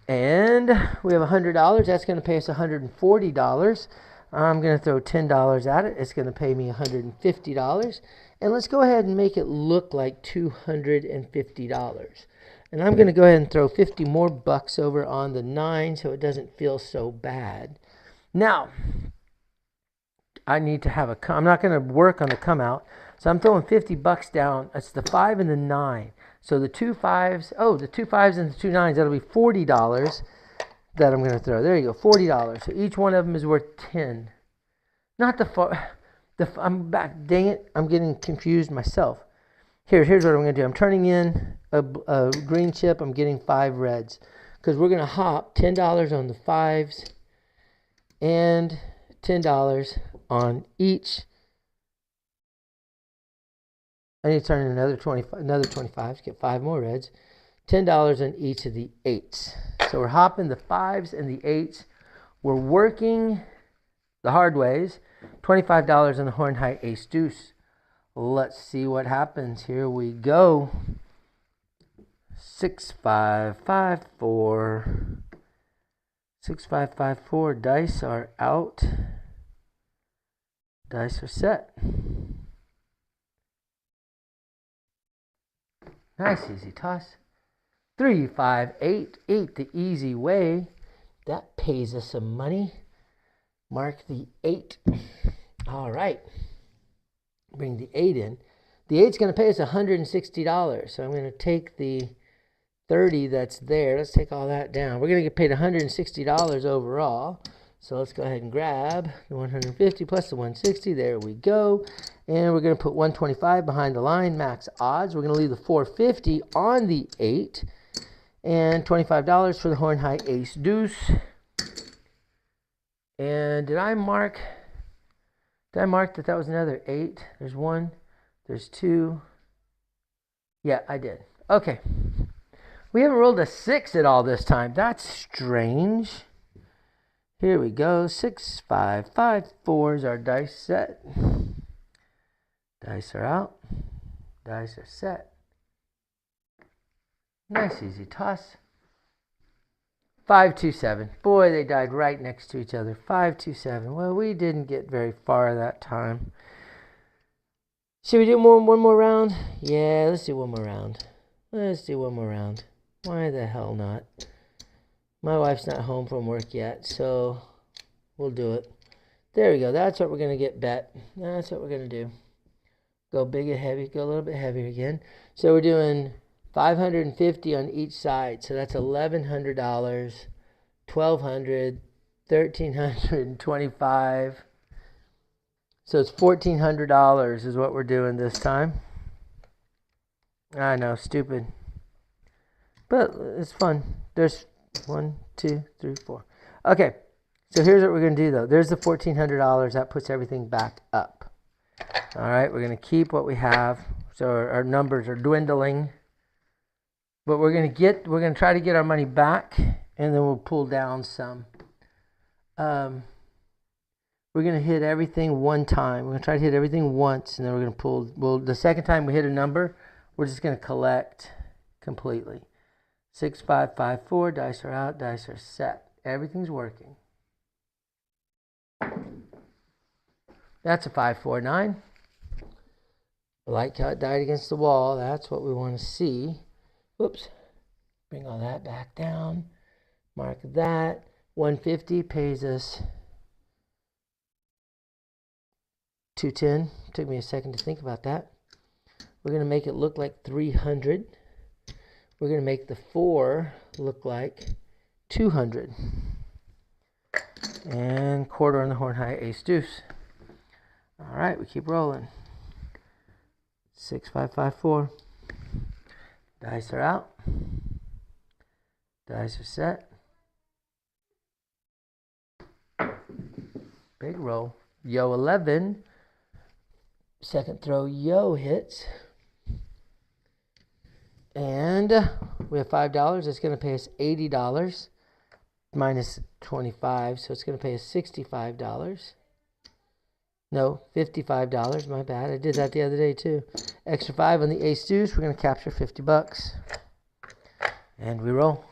And we have $100. That's going to pay us $140. I'm going to throw $10 at it. It's going to pay me $150. And let's go ahead and make it look like $250. And I'm going to go ahead and throw 50 more bucks over on the 9 so it doesn't feel so bad. Now, I need to have I'm not going to work on the come out. So I'm throwing 50 bucks down. It's the 5 and the 9. So the 2 5s, the 2 5s and the 2 9s, that'll be $40 that I'm going to throw. There you go, $40. So each one of them is worth 10. Not I'm back. Dang it, I'm getting confused myself. Here's what I'm going to do. I'm turning in a green chip. I'm getting 5 reds because we're going to hop $10 on the 5s and $10 on each. I need to turn in another 25s, get 5 more reds. $10 on each of the 8s. So we're hopping the 5s and the 8s. We're working the hard ways. $25 on the horn high ace deuce. Let's see what happens. Here we go. 6, 5, 5, 4. 6, 5, 5, 4. Dice are out. Dice are set. Nice easy toss. 3, 5, 8. 8 the easy way. That pays us some money. Mark the 8. All right. Bring the 8 in. The 8's going to pay us $160. So I'm going to take the 30 that's there. Let's take all that down. We're going to get paid $160 overall. So let's go ahead and grab the 150 plus the 160. There we go. And we're going to put 125 behind the line, max odds. We're going to leave the 450 on the 8. And $25 for the horn high ace deuce. And did I mark that was another 8? There's 1. There's 2. Yeah, I did. Okay. We haven't rolled a 6 at all this time. That's strange. Here we go. 6, 5, 5, 4 is our dice set. Dice are out. Dice are set. Nice easy toss. 5, 2, 7. Boy, they died right next to each other. 5, 2, 7. Well, we didn't get very far that time. Should we do one more round? Yeah, let's do one more round. Let's do one more round. Why the hell not? My wife's not home from work yet, so we'll do it. There we go. That's what we're going to get bet. That's what we're going to do. Go big and heavy. Go a little bit heavier again. So we're doing $550 on each side. So that's $1,100, $1,200, $1,325. So it's $1,400 is what we're doing this time. I know, stupid. But it's fun. There's 1, 2, 3, 4. Okay, so here's what we're going to do, though. There's the $1,400. That puts everything back up. All right, we're going to keep what we have. So our numbers are dwindling. But we're going to try to get our money back, and then we'll pull down some. We're going to hit everything one time. We're going to try to hit everything once, and then we're going to pull. Well, the second time we hit a number, we're just going to collect completely. 6, 5, 5, 4. Dice are out. Dice are set. Everything's working. That's a 5, 4, 9. I like how it died against the wall. That's what we want to see. Whoops. Bring all that back down. Mark that. 150 pays us 210. Took me a second to think about that. We're going to make it look like 300. We're going to make the 4 look like 200. And quarter on the horn high, ace deuce. All right, we keep rolling. 6, 5, 5, 4. Dice are out. Dice are set. Big roll. Yo 11. Second throw, yo hits. And we have $5. It's going to pay us $80 minus 25. So it's going to pay us $65. No, $55. My bad. I did that the other day too. Extra 5 on the ace deuce. We're going to capture $50. And we roll.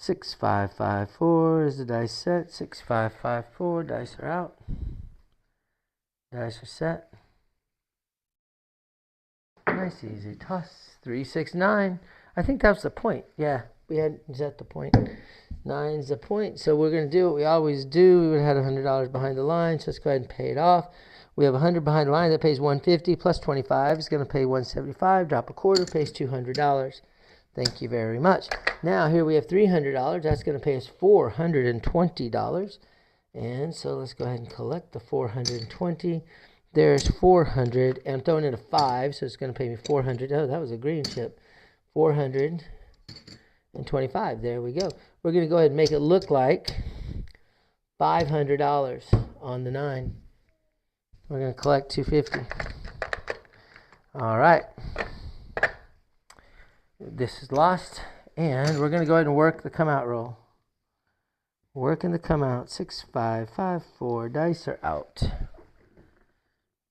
6, 5, 5, 4 is the dice set. 6, 5, 5, 4. Dice are out. Dice are set. Nice easy toss. 3, 6, 9. I think that's the point. Yeah, we had set the point. 9's the point. So we're going to do what we always do. We would have had $100 behind the line. So let's go ahead and pay it off. We have 100 behind the line. That pays 150 plus 25 is going to pay 175. Drop a quarter, pays $200. Thank you very much. Now here we have $300. That's going to pay us $420. And so let's go ahead and collect the 420. There's 400. And I'm throwing in a 5, so it's going to pay me 400. Oh, that was a green chip. 425. There we go. We're going to go ahead and make it look like $500 on the 9. We're going to collect 250. All right. This is lost, and we're going to go ahead and work the come out roll. Working the come out. 6, 5, 5, 4. Dice are out.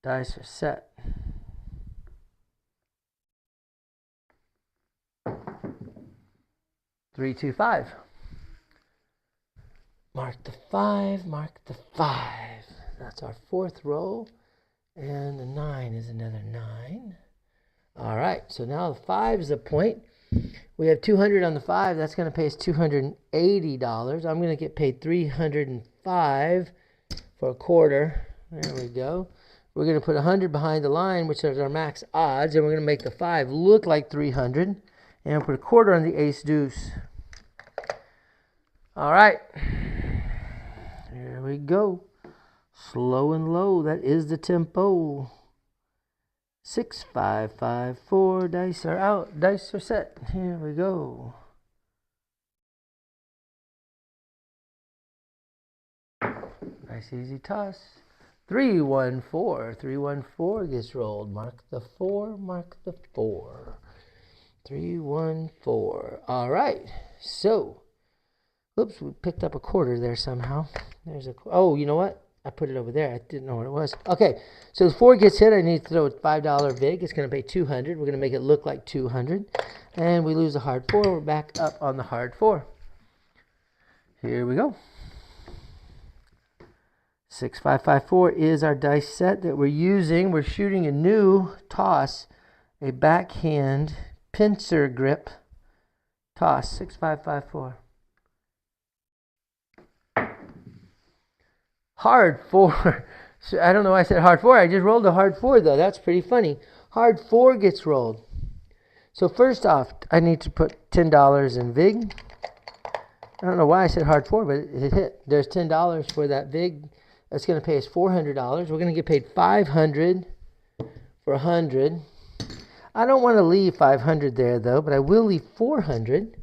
Dice are set. 3, 2, 5. Mark the 5. Mark the 5. That's our 4th roll, and the 9 is another 9. All right, so now the 5 is a point. We have 200 on the 5. That's going to pay us $280. I'm going to get paid $305 for a quarter. There we go. We're going to put 100 behind the line, which is our max odds, and we're going to make the 5 look like 300. And we'll put a quarter on the ace deuce. All right. Here we go. Slow and low. That is the tempo. 6, 5, 5, 4. Dice are out. Dice are set. Here we go. Nice easy toss. 3, 1, 4. 3, 1, 4 gets rolled. Mark the 4. Mark the 4. 3, 1, 4. All right. So, oops, we picked up a quarter there somehow. There's a. Oh, you know what? I put it over there. I didn't know what it was. Okay, so the 4 gets hit. I need to throw a $5 vig. It's going to pay 200. We're going to make it look like 200. And we lose a hard 4. We're back up on the hard 4. Here we go. 6, 5, 5, 4 is our dice set that we're using. We're shooting a new toss, a backhand pincer grip toss. 6, 5, 5, 4. Hard 4. So I don't know why I said hard 4. I just rolled a hard 4, though. That's pretty funny. Hard 4 gets rolled. So first off, I need to put $10 in vig. I don't know why I said hard 4, but it hit. There's $10 for that vig. That's going to pay us $400. We're going to get paid $500 for 100. I don't want to leave $500 there, though, but I will leave $400.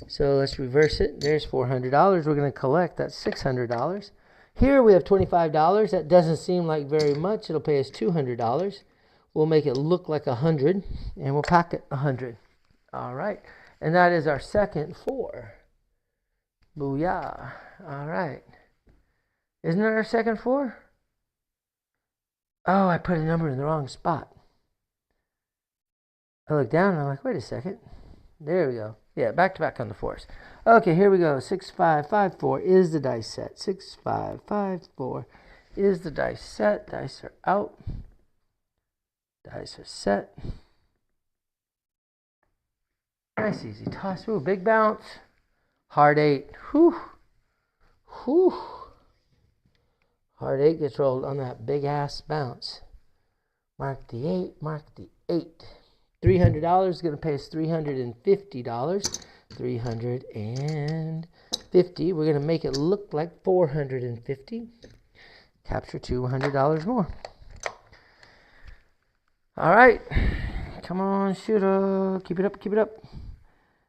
So let's reverse it. There's $400. We're going to collect. That's $600. Here we have $25. That doesn't seem like very much. It'll pay us $200. We'll make it look like 100, and we'll pack it 100. All right. And that is our second 4. Booyah. All right. Isn't that our second 4? Oh, I put a number in the wrong spot. I look down and I'm like, wait a second. There we go. Yeah, back to back on the 4s. Okay, here we go. 6, 5, 5, 4 is the dice set. 6, 5, 5, 4 is the dice set. Dice are out. Dice are set. Nice easy toss. Ooh, big bounce. Hard 8. Whew. Whew. Hard 8 gets rolled on that big ass bounce. Mark the 8. Mark the 8. $300 is going to pay us $350. 350. We're going to make it look like 450. Capture $200 more. All right. Come on, shooter. Keep it up, keep it up.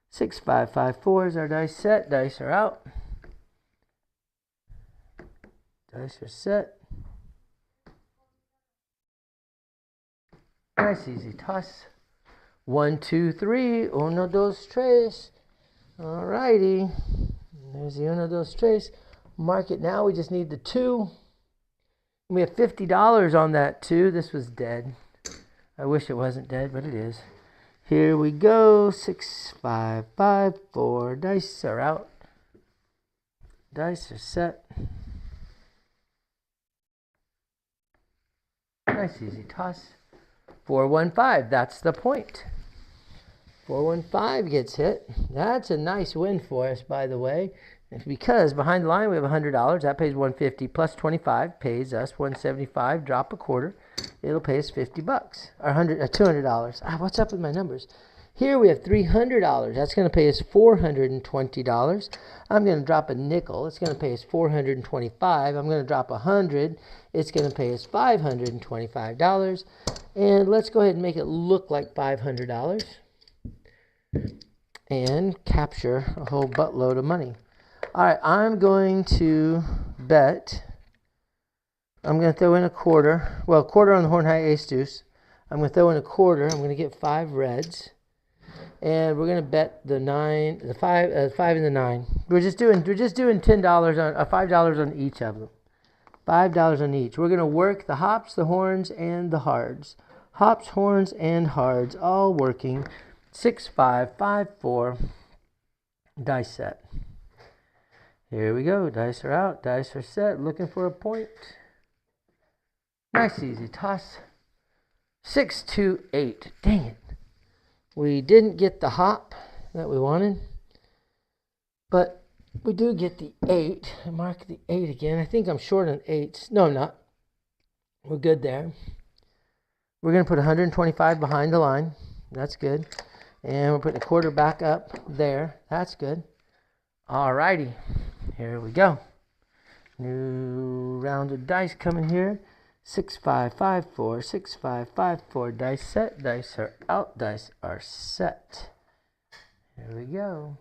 6, 5, 5, 4 is our dice set. Dice are out. Dice are set. Nice easy toss. 1, 2, 3. Uno, dos, tres. All righty. There's the uno, dos, tres. Mark it now. We just need the 2. We have $50 on that 2. This was dead. I wish it wasn't dead, but it is. Here we go. 6, 5, 5, 4. Dice are out. Dice are set. Nice easy toss. 415. That's the point. 415 gets hit. That's a nice win for us, by the way. It's because behind the line we have $100. That pays $150 plus 25 pays us $175. Drop a quarter. It'll pay us $50 or $200. What's up with my numbers? Here we have $300. That's going to pay us $420. I'm going to drop a nickel. It's going to pay us $425. I'm going to drop 100. It's going to pay us $525. And let's go ahead and make it look like $500 and capture a whole buttload of money. All right, I'm going to bet. I'm going to throw in a quarter. Well, quarter on the horn high ace deuce. I'm going to throw in a quarter. I'm going to get 5 reds. And we're going to bet the 9, the 5 and the 9. We're just doing $10 on $5 on each of them. $5 on each. We're going to work the hops, the horns, and the hards. Hops, horns, and hards, all working. 6, 5, 5, 4. Dice set. Here we go. Dice are out. Dice are set. Looking for a point. Nice easy toss. 6, 2, 8. Dang it. We didn't get the hop that we wanted. But we do get the 8. Mark the 8 again. I think I'm short on 8s. No, I'm not. We're good there. We're going to put 125 behind the line. That's good. And we're putting a quarter back up there. That's good. All righty. Here we go. New round of dice coming here. 6, 5, 5, 4. 6, 5, 5, 4. Dice set. Dice are out. Dice are set. Here we go.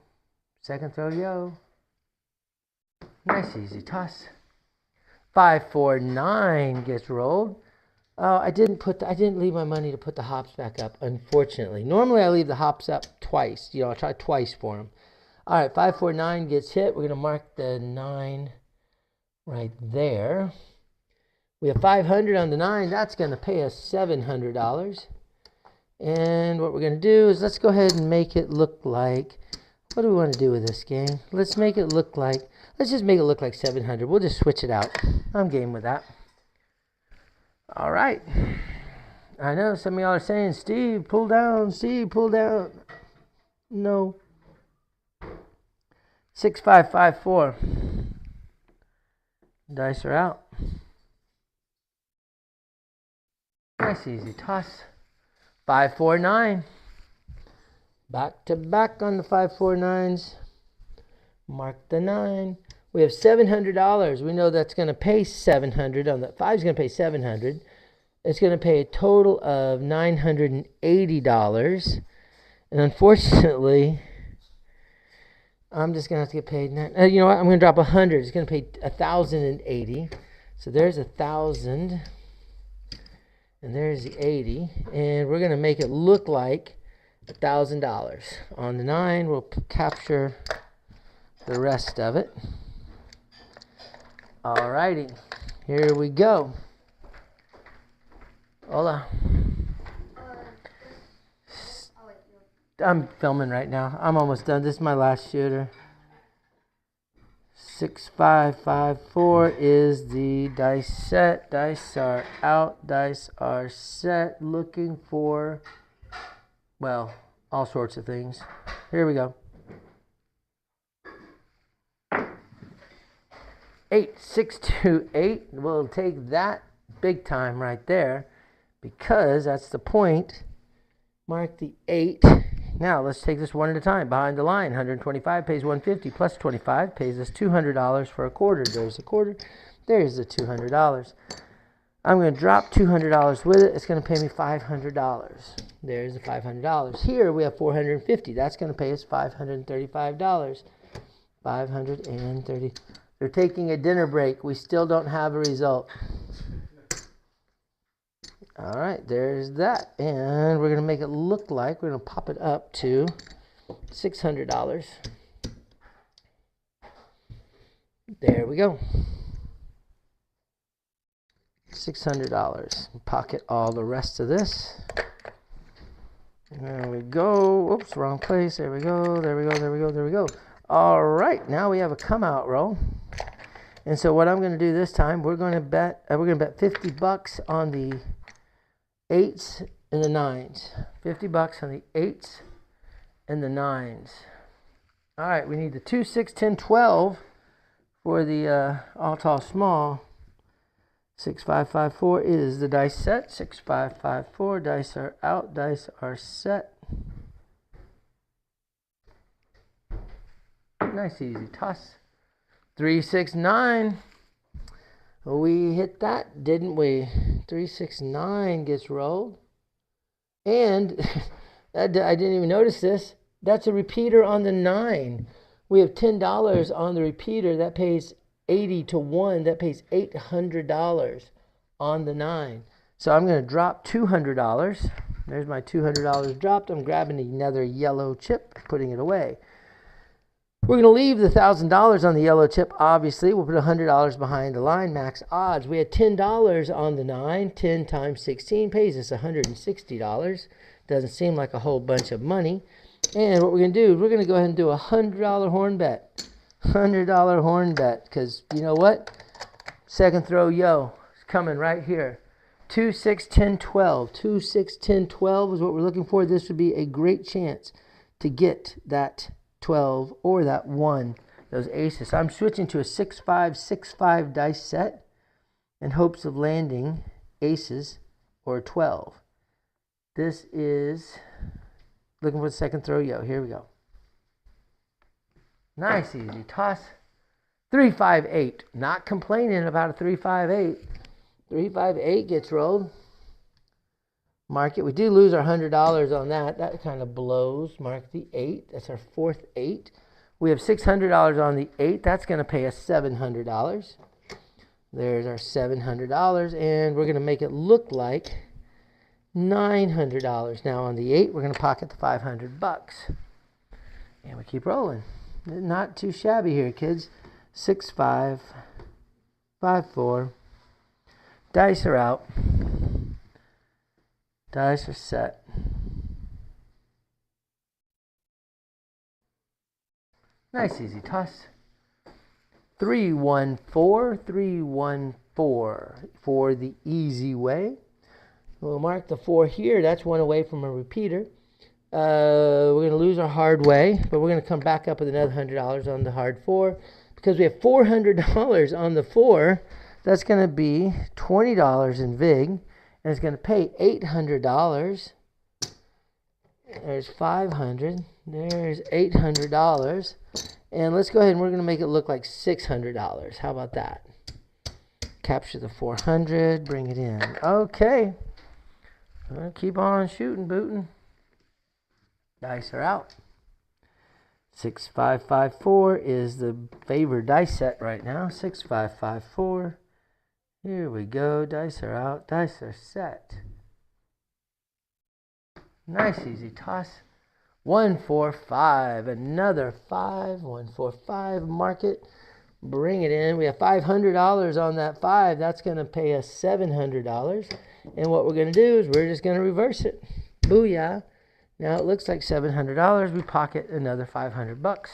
Second throw, yo. Nice easy toss. 5, 4, 9 gets rolled. Oh, I didn't leave my money to put the hops back up, unfortunately. Normally I leave the hops up twice. I'll try twice for them. All right, 5, 4, 9 gets hit. We're going to mark the 9 right there. We have 500 on the 9. That's going to pay us $700. And what we're going to do is let's go ahead and make it look like, what do we want to do with this game? Let's just make it look like 700. We'll just switch it out. I'm game with that. All right. I know some of y'all are saying, Steve, pull down. Steve, pull down. No. 6, 5, 5, 4. Dice are out. Nice easy toss. 5, 4, 9. Back to back on the 5, 4, 9s. Mark the 9. We have $700. We know that's going to pay $700. On the 5 is going to pay $700. It's going to pay a total of $980. And unfortunately, I'm just going to have to get paid. You know what? I'm going to drop 100. It's going to pay $1,080. So there's 1,000. And there's the 80. And we're going to make it look like $1,000. On the 9, we'll capture the rest of it. Alrighty, here we go. Hola. I'm filming right now. I'm almost done. This is my last shooter. 6554 is the dice set. Dice are out. Dice are set. Looking for, well, all sorts of things. Here we go. 8628. We'll take that big time right there because that's the point. Mark the 8. Now let's take this one at a time. Behind the line, 125 pays 150 plus 25 pays us $200 for a quarter. There's a quarter. There's the $200. I'm going to drop $200 with it. It's going to pay me $500. There's the $500. Here we have 450. That's going to pay us $535. 530. They're taking a dinner break. We still don't have a result. All right, there's that. And we're going to make it look like we're going to pop it up to $600. There we go. $600. Pocket all the rest of this. There we go. Oops, wrong place. There we go. There we go. There we go. There we go. All right, now we have a come out roll. And so what I'm going to do this time, we're going to bet $50 on the 8s and the 9s. $50 on the 8s and the 9s. All right, we need the 2, 6, 10, 12 for the all tall small. 6554 is the dice set. 6554. Dice are out. Dice are set. Nice easy toss. 369. We hit that, didn't we? 369 gets rolled. And I didn't even notice this. That's a repeater on the 9. We have $10 on the repeater. That pays 80 to 1. That pays $800 on the 9. So I'm going to drop $200. There's my $200 dropped. I'm grabbing another yellow chip, putting it away. We're going to leave the $1,000 on the yellow chip, obviously. We'll put $100 behind the line, max odds. We had $10 on the 9. 10 times 16 pays us $160. Doesn't seem like a whole bunch of money. And what we're going to do is we're going to go ahead and do a $100 horn bet. $100 horn bet. Because you know what? Second throw yo is coming right here. 2, 6, 10, 12. 2, 6, 10, 12 is what we're looking for. This would be a great chance to get that 12 or that 1, those aces. So I'm switching to a 6-5-6-5 dice set in hopes of landing aces or 12. This is looking for the second throw yo. Here we go. Nice easy toss. 3-5-8. Not complaining about a 3-5-8. 3-5-8 gets rolled. Mark it. We do lose our $100 on that. That kind of blows. Mark the 8. That's our fourth 8. We have $600 on the 8. That's going to pay us $700. There's our $700. And we're going to make it look like $900. Now on the 8, we're going to pocket the $500. And we keep rolling. Not too shabby here, kids. 6, 5, 5, 4. Dice are out. Dice are set. Nice easy toss. 3-1-4, 3-1-4 for the easy way. We'll mark the 4 here. That's one away from a repeater. We're going to lose our hard way, but we're going to come back up with another $100 on the hard 4 because we have $400 on the 4. That's going to be $20 in VIG, and it's going to pay $800. There's $500. There's $800. And let's go ahead and we're going to make it look like $600. How about that? Capture the 400. Bring it in. Okay. Keep on shooting, booting. Dice are out. 6554 is the favored dice set right now. 6554. Here we go. Dice are out. Dice are set. Nice easy toss. 145. Another 5. 145. Mark it. Bring it in. We have $500 on that 5. That's going to pay us $700. And what we're going to do is we're just going to reverse it. Booyah. Now it looks like $700. We pocket another $500.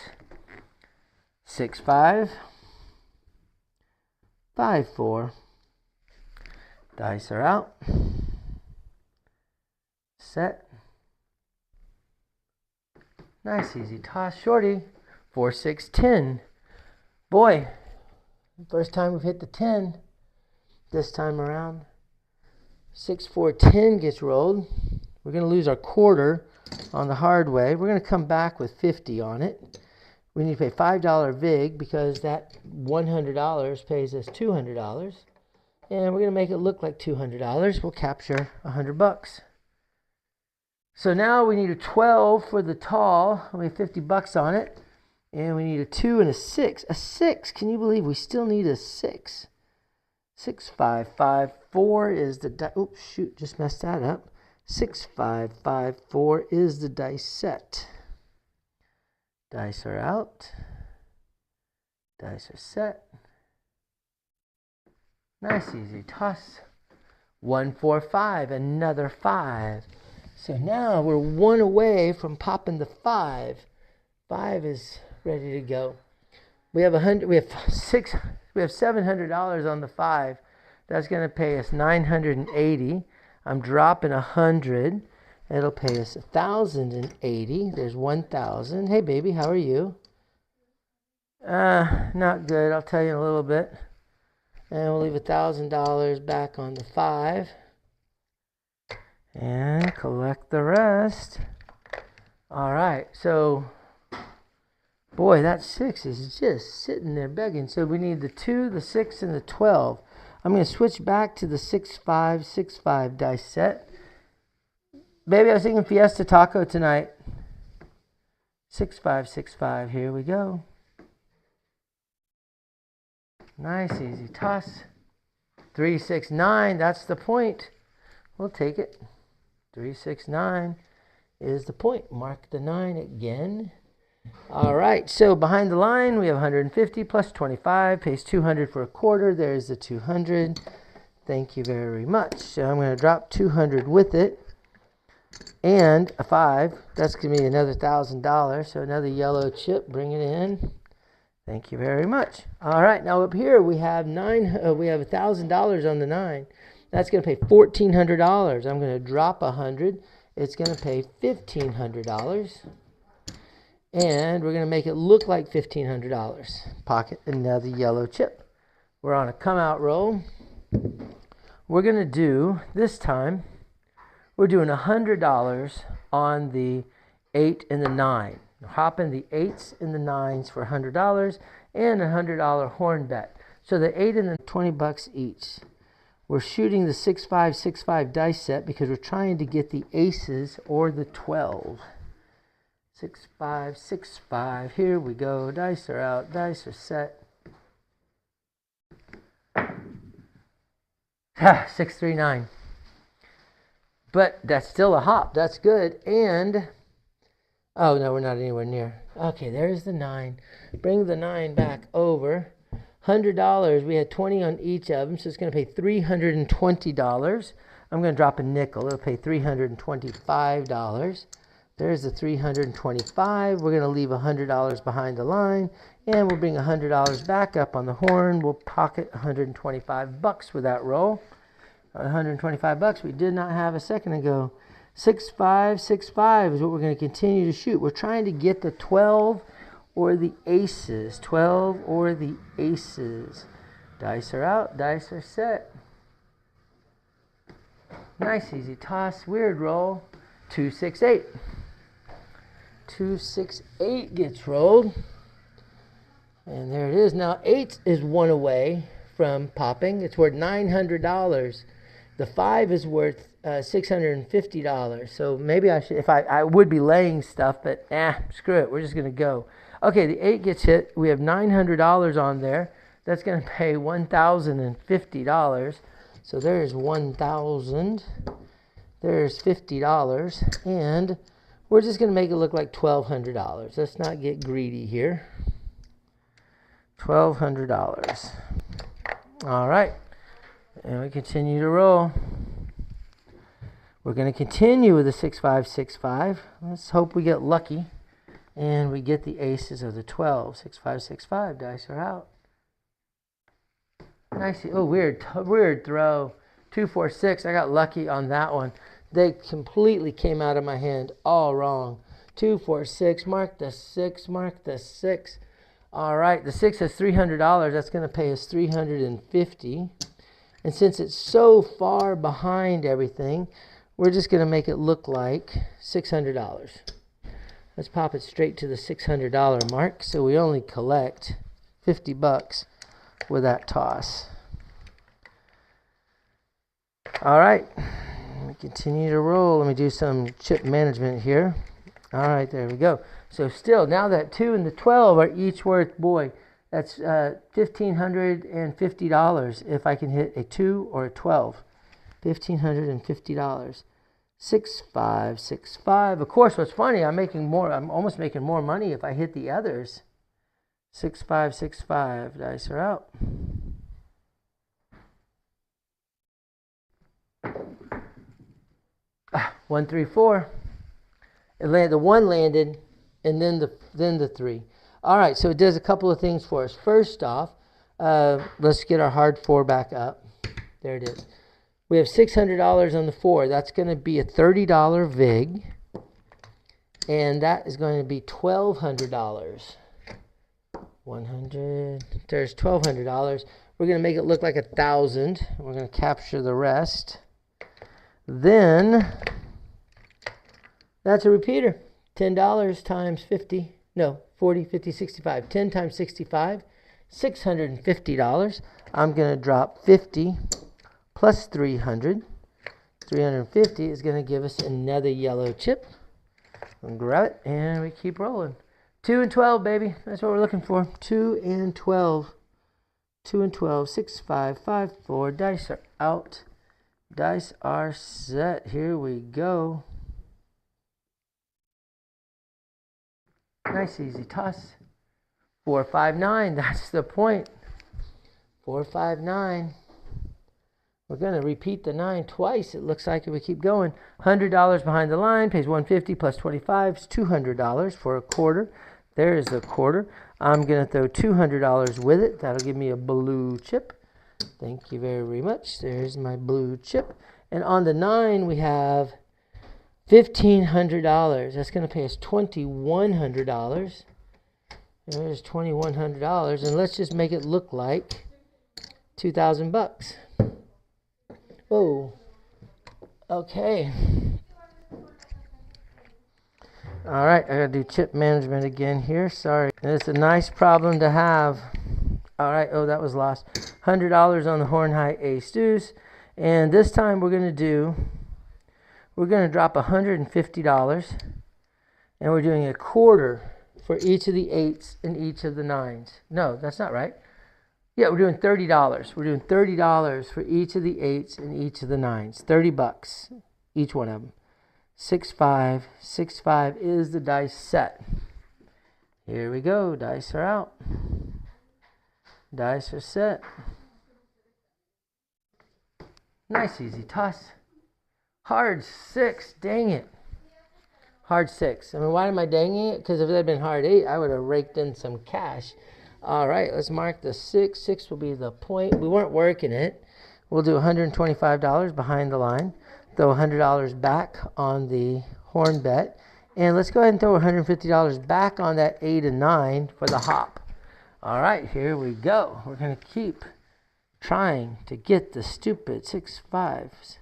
6, 5. 5, 4. Dice are out. Set. Nice easy toss, shorty. 4, 6, 10. Boy, first time we've hit the 10 this time around. 6, 4, 10 gets rolled. We're going to lose our quarter on the hard way. We're going to come back with 50 on it. We need to pay $5 VIG because that $100 pays us $200. And we're going to make it look like $200. We'll capture $100. So now we need a 12 for the tall. We have $50 on it. And we need a 2 and a 6. A 6. Can you believe we still need a 6? 6, 5, 5, 4 is the dice. Oops, shoot, just messed that up. 6, 5, 5, 4 is the dice set. Dice are out. Dice are set. Nice easy toss. 1, 4, 5. Another 5. So now we're 1 away from popping the 5. 5 is ready to go. We have $700 on the 5. That's going to pay us $980. I'm dropping 100. It'll pay us $1,080. There's 1,000. Hey baby, how are you? Not good. I'll tell you in a little bit. And we'll leave $1,000 back on the 5. And collect the rest. All right, so boy, that 6 is just sitting there begging. So we need the 2, the 6, and the 12. I'm going to switch back to the 6, 5, 6, 5 dice set. Baby, I was thinking Fiesta Taco tonight. 6, 5, 6, 5. Here we go. Nice, easy toss. 3, 6, 9. That's the point. We'll take it. 3, 6, 9 is the point. Mark the 9 again. All right, so behind the line, we have 150 plus 25, pays 200 for a quarter. There's the 200. Thank you very much. So I'm going to drop 200 with it and a 5. That's going to be another $1,000. So another yellow chip, bring it in. Thank you very much. All right, now up here we have $1,000 on the 9. That's going to pay $1,400. I'm going to drop 100. It's going to pay $1,500. And we're going to make it look like $1,500. Pocket another yellow chip. We're on a come out roll. We're going to do, this time, we're doing $100 on the 8 and the 9. Hopping the 8s and the 9s for $100 and a $100 horn bet. So the 8 and the $20 each. We're shooting the 6, 5, 6, 5 dice set because we're trying to get the aces or the 12. 6, 5, 6, 5. Here we go. Dice are out. Dice are set. 6, 3, 9. But that's still a hop. That's good. And, oh no, we're not anywhere near. Okay, there's the 9. Bring the 9 back over. $100. We had 20 on each of them, so it's going to pay $320. I'm going to drop a nickel. It'll pay $325. There's the $325. We're going to leave $100 behind the line, and we'll bring $100 back up on the horn. We'll pocket $125 with that roll. $125 we did not have a second ago. 6, 5, 6, 5 is what we're going to continue to shoot. We're trying to get the 12 or the aces. 12 or the aces. Dice are out. Dice are set. Nice easy toss. Weird roll. 2, 6, 8. 2, 6, 8 gets rolled. And there it is. Now 8 is 1 away from popping. It's worth $900. The 5 is worth $650. So maybe I should, if I would be laying stuff, but screw it. We're just going to go. Okay, the 8 gets hit. We have $900 on there. That's going to pay $1,050. So there's $1,000. There's $50. And we're just going to make it look like $1,200. Let's not get greedy here. $1,200. All right. And we continue to roll. We're going to continue with the 6, 5, 6, 5. Let's hope we get lucky. And we get the aces of the 12. 6, 5, 6, 5. Dice are out. Nice. Oh, weird throw. 2, 4, 6. I got lucky on that one. They completely came out of my hand all wrong. 2, 4, 6. Mark the 6. Mark the 6. All right. The 6 is $300. That's going to pay us $350. And since it's so far behind everything, we're just going to make it look like $600. Let's pop it straight to the $600 mark. So we only collect $50 with that toss. All right, let me continue to roll. Let me do some chip management here. All right, there we go. So still, now that 2 and the 12 are each worth, boy, that's $1,550 if I can hit a 2 or a 12. $1,550. 6, 5, 6, 5. Of course, what's funny, I'm almost making more money if I hit the others. 6, 5, 6, 5. Dice are out. One, 3, 4. The 1 landed, and then the 3. All right, so it does a couple of things for us. First off, let's get our hard 4 back up. There it is. We have $600 on the 4. That's going to be a $30 VIG, and that is going to be $1,200. 100. There's $1,200. We're going to make it look like 1,000. We're going to capture the rest. Then that's a repeater. $10 times 50. No, 40, 50, 65. 10 times 65. $650. I'm going to drop 50 plus 300. 350 is going to give us another yellow chip. We'll grab it and we keep rolling. 2 and 12, baby. That's what we're looking for. 2 and 12. 2 and 12. 6, 5, 5, 4. Dice are out. Dice are set. Here we go. Nice easy toss. 4, 5, 9. That's the point. 4, 5, 9. We're going to repeat the 9 twice. It looks like if we keep going. $100 behind the line. Pays $150 plus 25 is $200 for a quarter. There is a quarter. I'm going to throw $200 with it. That'll give me a blue chip. Thank you very much. There's my blue chip. And on the 9, we have $1,500. That's going to pay us $2,100. There's $2,100. And let's just make it look like $2,000. Whoa. Okay. All right, I gotta do chip management again here. Sorry. It's a nice problem to have. All right. Oh, that was lost. $100 on the Horn High Ace Deuce. And this time we're going to drop $150. And we're doing a quarter for each of the 8s and each of the 9s. No, that's not right. Yeah, we're doing $30. We're doing $30 for each of the 8s and each of the 9s. $30, each one of them. 6, 5. 6, 5 is the dice set. Here we go. Dice are out. Dice are set. Nice easy toss. Hard 6. Dang it. Hard 6. I mean, why am I danging it? Because if it had been hard 8, I would have raked in some cash. All right, let's mark the 6. 6 will be the point. We weren't working it. We'll do $125 behind the line. Throw $100 back on the horn bet. And let's go ahead and throw $150 back on that 8 and 9 for the hop. All right, here we go. We're going to keep trying to get the stupid 6, 5s.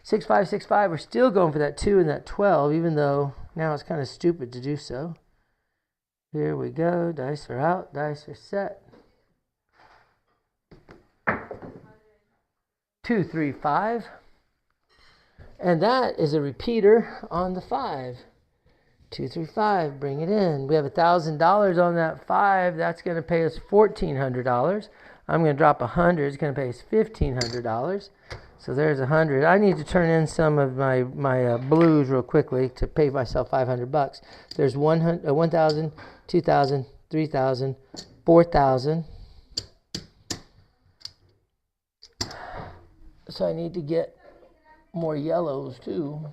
6, 5, 6, 5. We're still going for that 2 and that 12, even though now it's kind of stupid to do so. Here we go. Dice are out. Dice are set. 2, 3, 5. And that is a repeater on the 5. 2, 3, 5. Bring it in. We have $1,000 on that 5. That's going to pay us $1,400. I'm going to drop 100. It's going to pay us $1,500. So there's 100. I need to turn in some of my blues real quickly to pay myself $500. There's 1,000, 2,000, 3,000, 4,000. So I need to get more yellows too.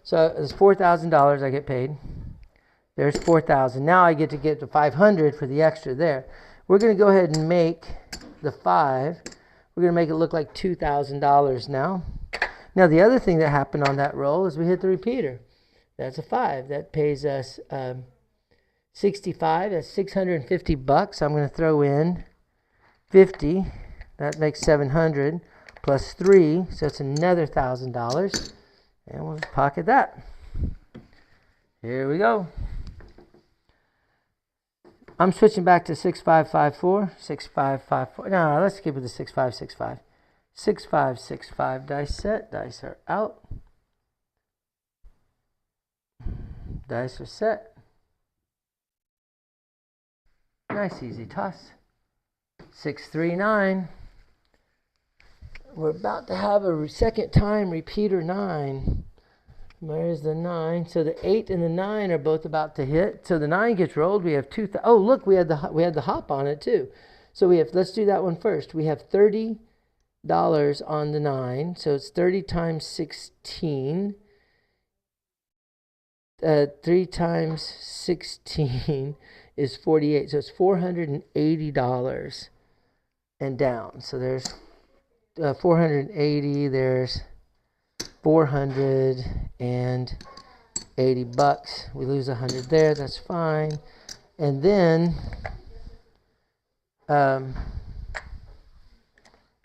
So it's $4,000 I get paid. There's 4,000. Now I get to $500 for the extra there. We're going to go ahead and make the 5. We're going to make it look like $2,000 now. Now, the other thing that happened on that roll is we hit the repeater. That's a 5. That pays us 65. That's 650 bucks. I'm going to throw in 50. That makes 700 plus 3. So it's another $1,000. And we'll just pocket that. Here we go. I'm switching back to 6554. 6554. No, let's keep it to 6565. 6565 dice set. Dice are out. Dice are set. Nice easy toss. 639. We're about to have a second time repeater 9. There's the 9. So the 8 and the 9 are both about to hit. So the 9 gets rolled. We have 2. Oh, look, we had the hop on it too. So let's do that one first. We have $30 on the 9. So it's 30 times 16. 3 times 16 is 48. So it's $480 and down. So there's 480. There's 480 bucks. We lose 100 there. That's fine. And then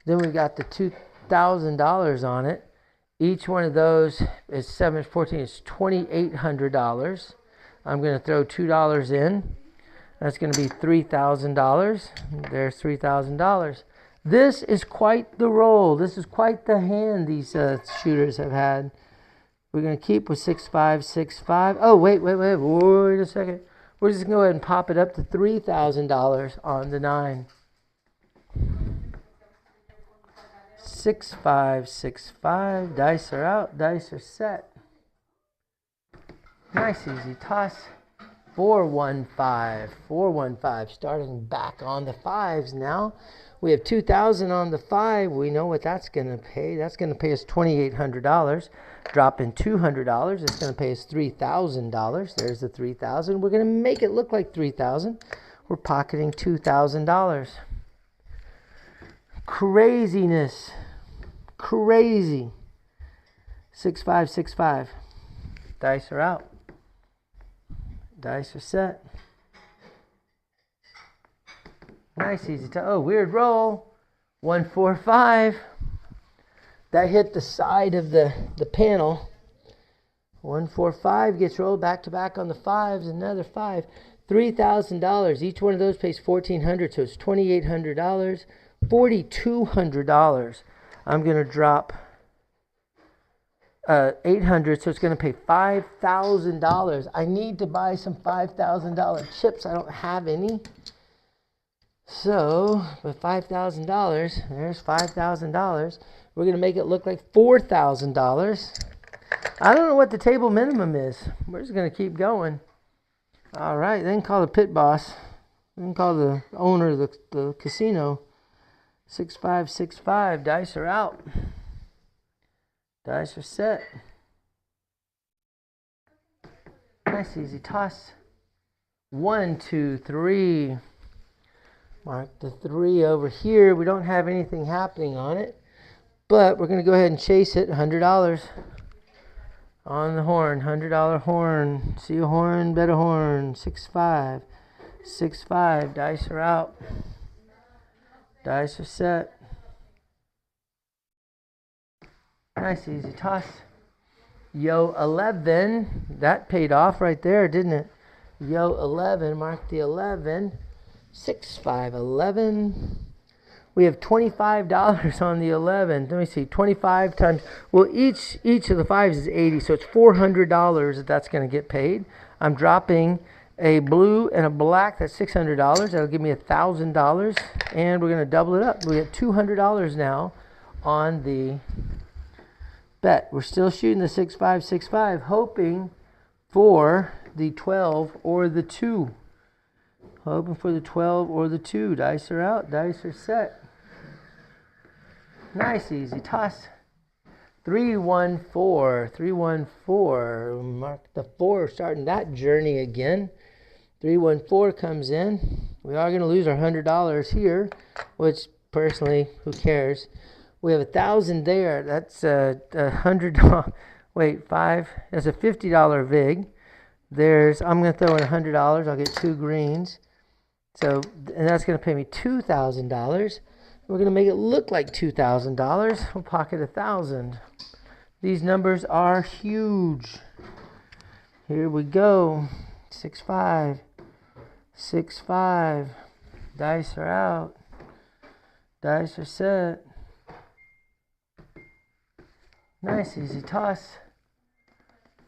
we've got the $2,000 on it. Each one of those is 714. It's $2,800. I'm going to throw $2 in. That's going to be $3,000. There's $3,000. This is quite the roll. This is quite the hand these shooters have had. We're going to keep with 6565. Oh, wait a second. We're just going to go ahead and pop it up to $3,000 on the 9. 6565. Dice are out. Dice are set. Nice easy toss. 415. 415. Starting back on the 5s now. We have 2,000 on the 5. We know what that's going to pay. That's going to pay us $2,800. Drop in $200. It's going to pay us $3,000. There's the 3,000. We're going to make it look like 3,000. We're pocketing $2,000. Craziness. Crazy. 6565. Dice are out. Dice are set. Nice, easy to. Oh, weird roll. 145. That hit the side of the panel. 145 gets rolled back to back on the 5s. Another 5. $3,000. Each one of those pays $1,400, so it's $2,800. $4,200. I'm going to drop 800, so it's going to pay $5,000. I need to buy some $5,000 chips. I don't have any. So, with $5,000, there's $5,000. We're going to make it look like $4,000. I don't know what the table minimum is. We're just going to keep going. All right, then call the pit boss. Then call the owner of the casino. 6565. Dice are out. Dice are set. Nice easy toss. 1, 2, 3. Mark the 3 over here. We don't have anything happening on it, but we're going to go ahead and chase it. $100 on the horn. $100 horn. See a horn, bet a horn. 6-5. 6-5. Dice are out. Dice are set. Nice easy toss. Yo 11. That paid off right there, didn't it? Yo 11. Mark the 11. 6-5. 11. We have $25 on the 11. Let me see. 25 times. Well, each of the 5s is 80, so it's $400 that's going to get paid. I'm dropping a blue and a black. That's $600. That'll give me $1,000, and we're going to double it up. We have $200 now on the bet. We're still shooting the 6-5, 6-5, hoping for the 12 or the 2. Hoping for the 12 or the 2. Dice are out. Dice are set. Nice easy toss. 314. 314. Mark the 4. Starting that journey again. 314 comes in. We are going to lose our $100 here, which personally, who cares? We have 1,000 there. That's $100. Wait, 5. That's a $50 vig. I'm going to throw in $100. I'll get 2 greens. So, and that's going to pay me $2,000. We're going to make it look like $2,000. We'll pocket 1,000. These numbers are huge. Here we go. 6-5. 6-5. Dice are out. Dice are set. Nice, easy toss.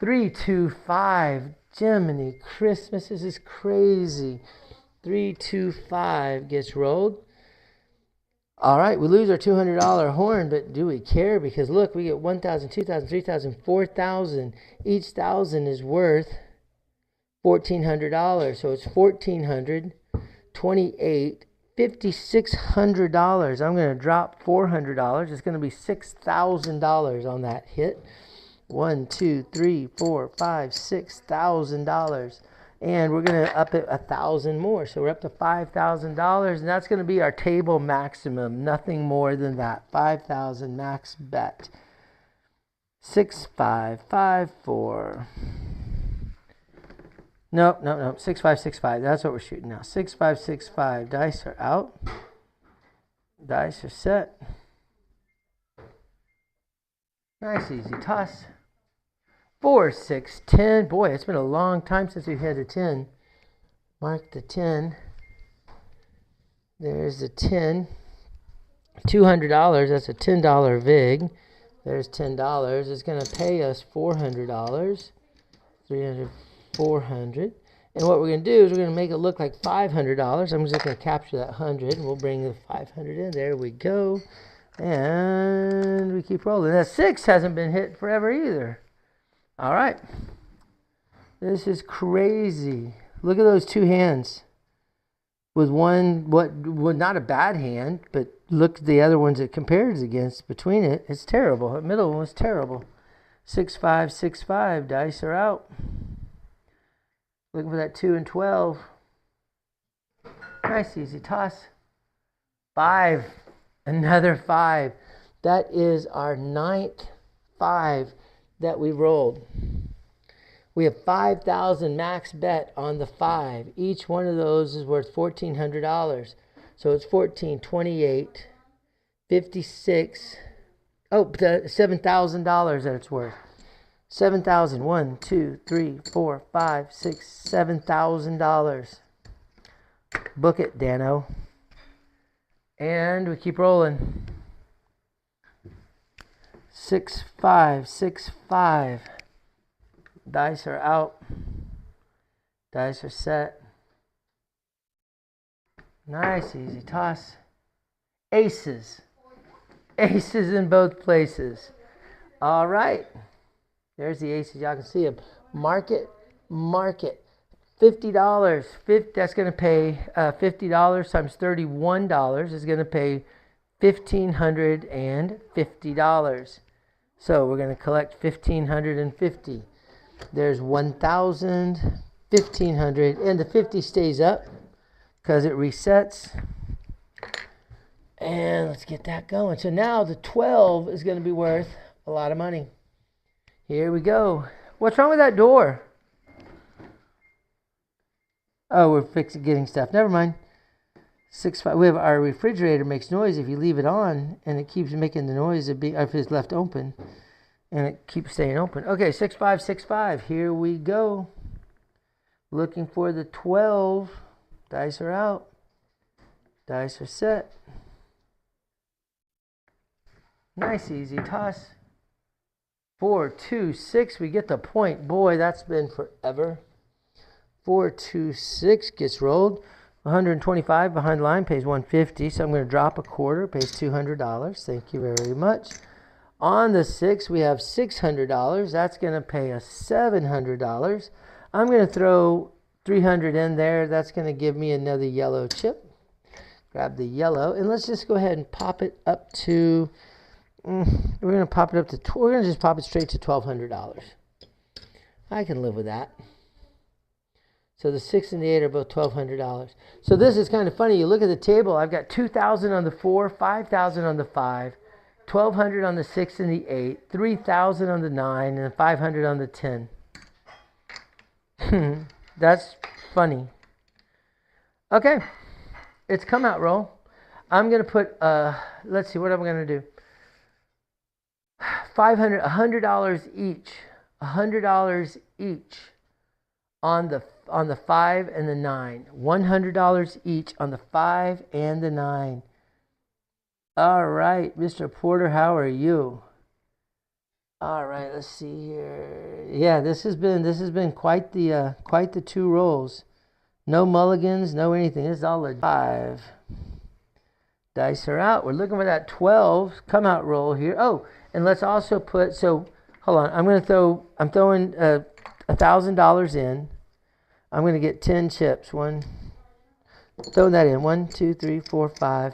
3-2-5. Jiminy Christmas, this is crazy. 3-2-5 gets rolled. All right, we lose our $200 horn, but do we care? Because look, we get 1,000, 2,000, 3,000, 4,000. Each 1,000 is worth $1,400. So it's $1,400, 28, $5,600. I'm going to drop $400. It's going to be $6,000 on that hit. 1, 2, 3, 4, 5, $6,000. And we're going to up it 1,000 more. So we're up to $5,000. And that's going to be our table maximum. Nothing more than that. 5,000 max bet. 6-5, 5-4. Nope. 6-5, 6-5. That's what we're shooting now. 6-5, 6-5. Dice are out. Dice are set. Nice, easy toss. 4, 6, 10. Boy, it's been a long time since we've had a 10. Mark the 10. There's the 10. $200. That's a $10 vig. There's $10. It's going to pay us $400. 300, 400. And what we're going to do is we're going to make it look like $500. I'm just going to capture that 100. And we'll bring the 500 in. There we go. And we keep rolling. That 6 hasn't been hit forever either. All right. This is crazy. Look at those 2 hands. With one, not a bad hand, but look at the other ones it compares against between it. It's terrible. The middle one was terrible. 6-5, 6-5. Dice are out. Looking for that 2 and 12. Nice, easy toss. 5. Another 5. That is our 9th 5 that we rolled. We have 5,000 max bet on the 5. Each one of those is worth $1,400. So it's 14, 28, 56. Oh, $7,000 that it's worth. 7,000. 1, 2, 3, 4, 5, 6, $7,000. Book it, Dano. And we keep rolling. 6-5, 6-5. Dice are out. Dice are set. Nice, easy toss. Aces. Aces in both places. All right. There's the aces. Y'all can see them. Market. $50. That's going to pay $50 times $31 is going to pay $1,550. So we're going to collect $1,550. There's 1,000, 1,500, and the 50 stays up because it resets. And let's get that going. So now the 12 is going to be worth a lot of money. Here we go. What's wrong with that door? Oh, we're getting stuff. Never mind. 6-5. We have our refrigerator makes noise if you leave it on, and it keeps making the noise if it's left open, and it keeps staying open. Okay, 6-5, 6-5. Here we go. Looking for the 12. Dice are out. Dice are set. Nice, easy toss. 4, 2, 6. We get the point. Boy, that's been forever. 4, 2, 6 gets rolled. 125 behind the line pays $150. So I'm going to drop a quarter. Pays $200. Thank you very much. On the 6, we have $600. That's going to pay us $700. I'm going to throw $300 in there. That's going to give me another yellow chip. Grab the yellow. And let's just go ahead and pop it up to... we're going to just pop it straight to $1,200. I can live with that. So the 6 and the 8 are both $1,200. So this is kind of funny. You look at the table. I've got $2,000 on the 4, $5,000 on the 5, $1,200 on the 6 and the 8, $3,000 on the 9, and $500 on the 10. That's funny. Okay, it's come out roll. I'm going to put, let's see, what am I going to do? $100 each. $100 each on the 5 and the 9. $100 each on the 5 and the 9. All right, Mr. Porter, how are you? All right, let's see here. Yeah, this has been quite the 2 rolls. No mulligans, no anything. This is all a 5. Dice are out. We're looking for that 12 come out roll here. Oh, and let's also put, so hold on. I'm throwing $1,000 in. I'm going to get 10 chips. Throw that in. 1, 2, 3, 4, 5.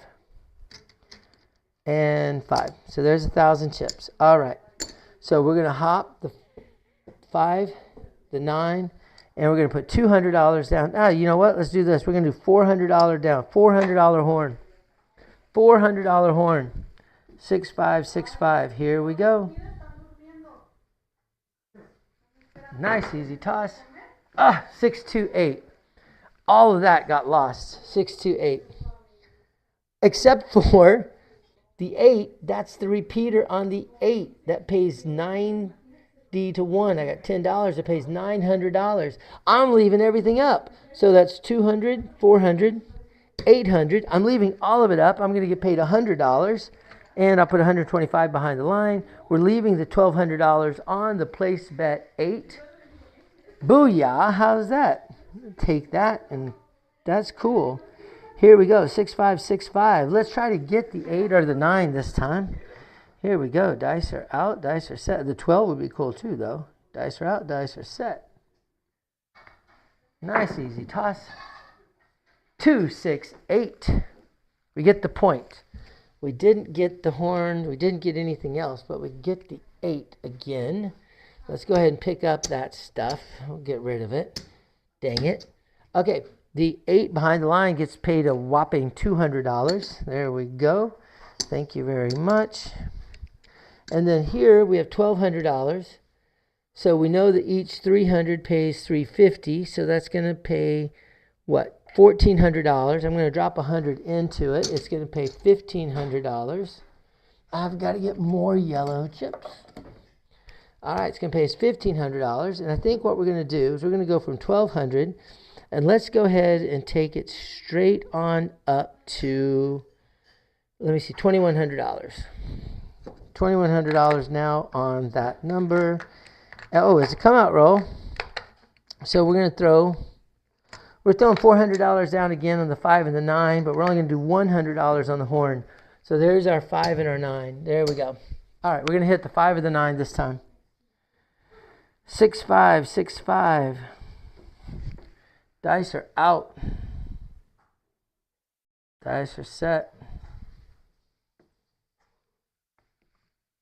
And 5. So there's 1,000 chips. All right. So we're going to hop the 5, the 9, and we're going to put $200 down. You know what? Let's do this. We're going to do $400 down. $400 horn. $400 horn. 6, 5, 6, 5. Here we go. Nice, easy toss. 6, 2, 8. All of that got lost. 6, 2, 8. Except for the 8. That's the repeater on the 8. That pays 90 to 1. I got $10. It pays $900. I'm leaving everything up. So that's 200, 400, 800. I'm leaving all of it up. I'm going to get paid $100. And I'll put $125 behind the line. We're leaving the $1,200 on the place bet 8. Booyah. How's that? Take that, and that's cool. Here we go. 6, 5, 6, 5. Let's try to get the 8 or the 9 this time. Here we go. Dice are out. Dice are set. The 12 would be cool too, though. Dice are out. Dice are set. Nice, easy toss. 2, 6, 8. We get the point. We didn't get the horn. We didn't get anything else, but we get the 8 again. Let's go ahead and pick up that stuff. We'll get rid of it. Dang it. Okay, the 8 behind the line gets paid a whopping $200. There we go. Thank you very much. And then here we have $1,200. So we know that each 300 pays $350. So that's going to pay, what, $1,400. I'm going to drop 100 into it. It's going to pay $1,500. I've got to get more yellow chips. All right, it's going to pay us $1,500. And I think what we're going to do is we're going to go from $1,200. And let's go ahead and take it straight on up to, let me see, $2,100. $2,100 now on that number. Oh, it's a come out roll. So we're throwing $400 down again on the 5 and the 9, but we're only going to do $100 on the horn. So there's our 5 and our 9. There we go. All right, we're going to hit the 5 or the 9 this time. 6, 5, 6, 5. Dice are out. Dice are set.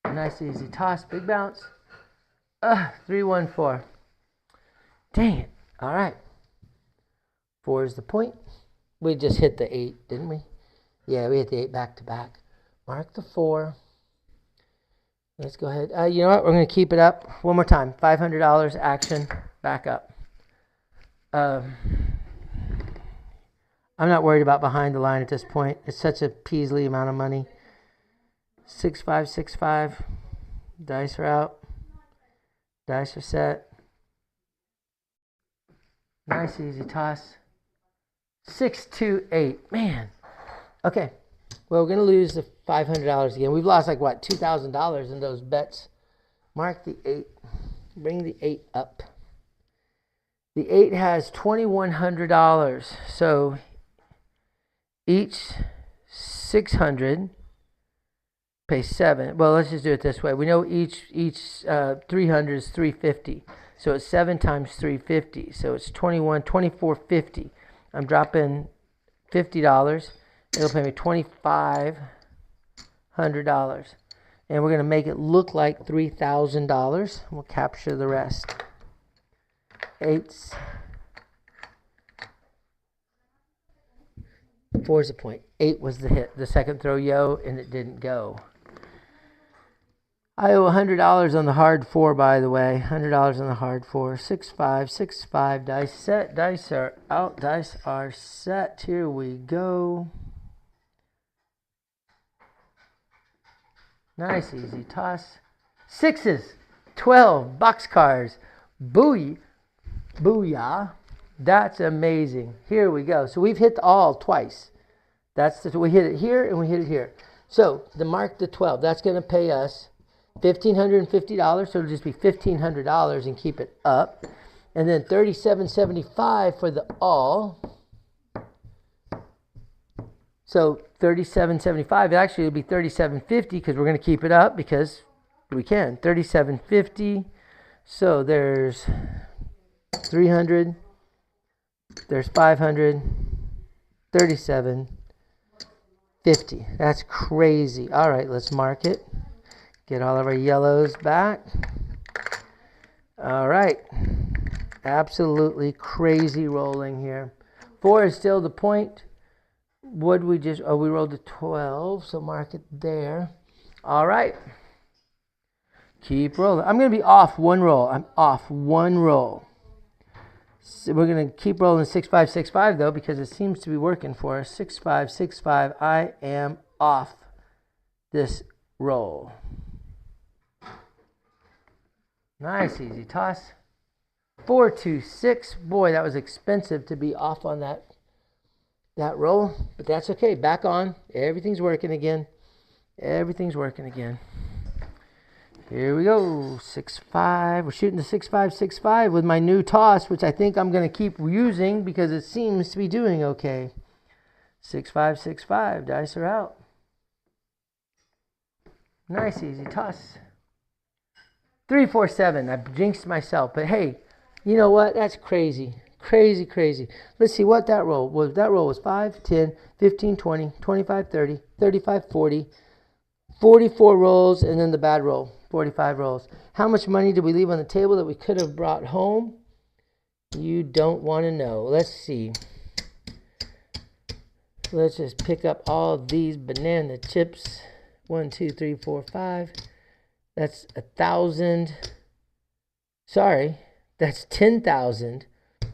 Nice easy toss. Big bounce. 3, 1, 4. Dang it. All right. 4 is the point. We just hit the 8, didn't we? Yeah, we hit the 8 back to back. Mark the 4. Let's go ahead. You know what? We're going to keep it up one more time. $500 action. Back up. I'm not worried about behind the line at this point. It's such a Peasley amount of money. 6, 5, 6, 5. Dice are out. Dice are set. Nice easy toss. 6, 2, 8. Man. Okay. Well, we're going to lose the $500 again. We've lost like, what, $2,000 in those bets. Mark the 8. Bring the 8 up. The 8 has $2,100. So each 600 pays 7. Well, let's just do it this way. We know each 300 is 350. So it's 7 times 350. So it's 2450. I'm dropping $50. It'll pay me $2,500. And we're going to make it look like $3,000. We'll capture the rest. 8s, 4 is the point. 8 was the hit. The second throw, yo, and it didn't go. I owe $100 on the hard 4, by the way. $100 on the hard 4. 6, 5, 6, 5. Dice set. Dice are out. Dice are set. Here we go. Nice, easy toss. 6s. 12. Boxcars. Booyah. Booyah. That's amazing. Here we go. So we've hit the all twice. We hit it here and we hit it here. So the mark the 12. That's going to pay us $1,550, so it'll just be $1,500 and keep it up. And then $37.75 for the all. So $37.75, actually it'll be $37.50 because we're going to keep it up because we can. $37.50. So there's 300. There's 500. $37.50. That's crazy. All right, let's mark it. Get all of our yellows back. All right. Absolutely crazy rolling here. 4 is still the point. What we just, we rolled a 12, so mark it there. All right. Keep rolling. I'm going to be off one roll. I'm off one roll. So we're going to keep rolling 6, 5, 6, 5, though, because it seems to be working for us. 6, 5, 6, 5. I am off this roll. Nice, easy toss. 4, 2, 6. Boy, that was expensive to be off on that roll, but that's okay. Back on. Everything's working again. Everything's working again. Here we go. 6, 5. We're shooting the 6, 5, 6, 5 with my new toss, which I think I'm going to keep using because it seems to be doing okay. 6, 5, 6, 5. Dice are out. Nice, easy toss. 3, 4, 7. I jinxed myself, but hey, you know what? That's crazy. Crazy, crazy. Let's see what that roll was. That roll was 5, 10, 15, 20, 25, 30, 35, 40, 44 rolls, and then the bad roll, 45 rolls. How much money did we leave on the table that we could have brought home? You don't want to know. Let's see. Let's just pick up all these banana chips. 1, 2, 3, 4, 5. That's 1,000. Sorry, that's 10,000.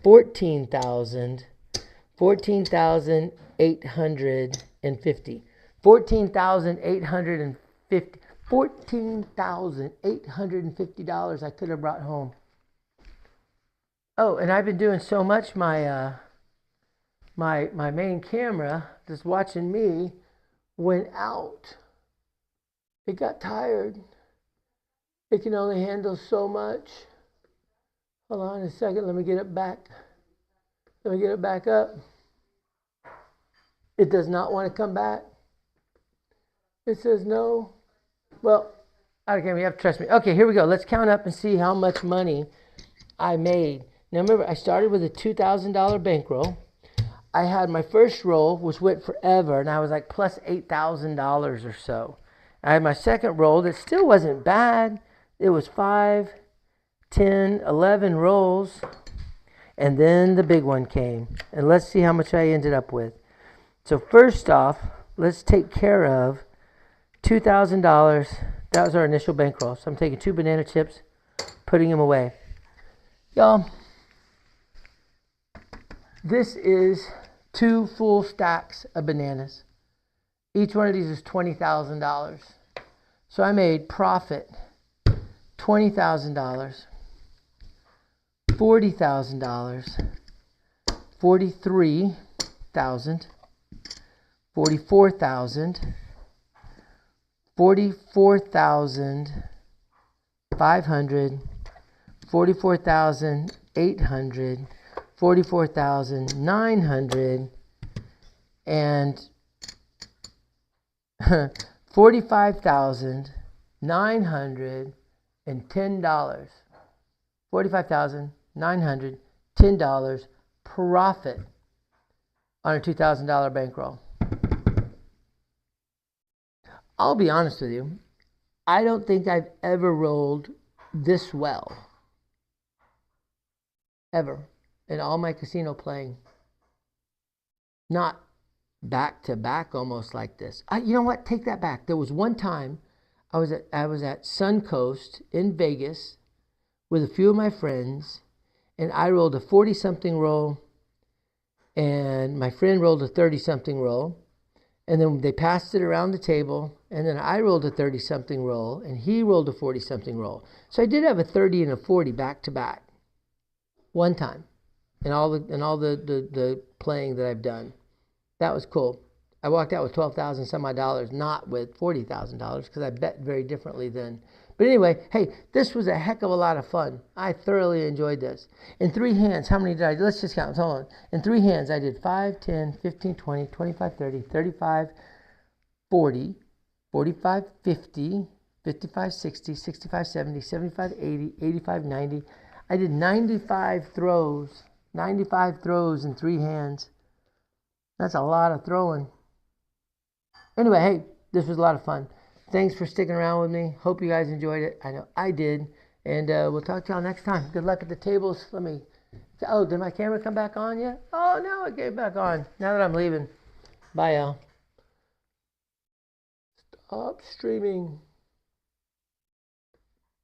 14,000. 14,850. 14,850. $14,850 I could have brought home. Oh, and I've been doing so much. My main camera, just watching me, went out. It got tired. It can only handle so much. Hold on a second. Let me get it back. Let me get it back up. It does not want to come back. It says no. Well, okay, you have to trust me. Okay, here we go. Let's count up and see how much money I made. Now remember, I started with a $2,000 bankroll. I had my first roll, which went forever, and I was like plus $8,000 or so. I had my second roll that still wasn't bad. It was 5, 10, 11 rolls. And then the big one came. And let's see how much I ended up with. So first off, let's take care of $2,000. That was our initial bankroll. So I'm taking 2 banana chips, putting them away. Y'all, this is 2 full stacks of bananas. Each one of these is $20,000. So I made profit $20,000, $40,000, $43,000, $44,000, $44,500, $44,800, $44,900, and $45,910. $45,910 profit on a $2,000 bankroll. I'll be honest with you. I don't think I've ever rolled this well. Ever. In all my casino playing. Not back to back almost like this. You know what? Take that back. There was one time I was at Suncoast in Vegas with a few of my friends, and I rolled a 40-something roll, and my friend rolled a 30-something roll, and then they passed it around the table, and then I rolled a 30-something roll, and he rolled a 40-something roll. So I did have a 30 and a 40 back to back, one time, in all the playing that I've done. That was cool. I walked out with $12,000 some odd dollars, not with $40,000, because I bet very differently then. But anyway, hey, this was a heck of a lot of fun. I thoroughly enjoyed this. In 3 hands, how many did I do? Let's just count. Hold on. In 3 hands, I did 5, 10, 15, 20, 25, 30, 35, 40, 45, 50, 55, 60, 65, 70, 75, 80, 85, 90. I did 95 throws. 95 throws in 3 hands. That's a lot of throwing. Anyway, hey, this was a lot of fun. Thanks for sticking around with me. Hope you guys enjoyed it. I know I did. And we'll talk to y'all next time. Good luck at the tables. Let me... Oh, did my camera come back on yet? Oh, no, it came back on. Now that I'm leaving. Bye, y'all. Stop streaming.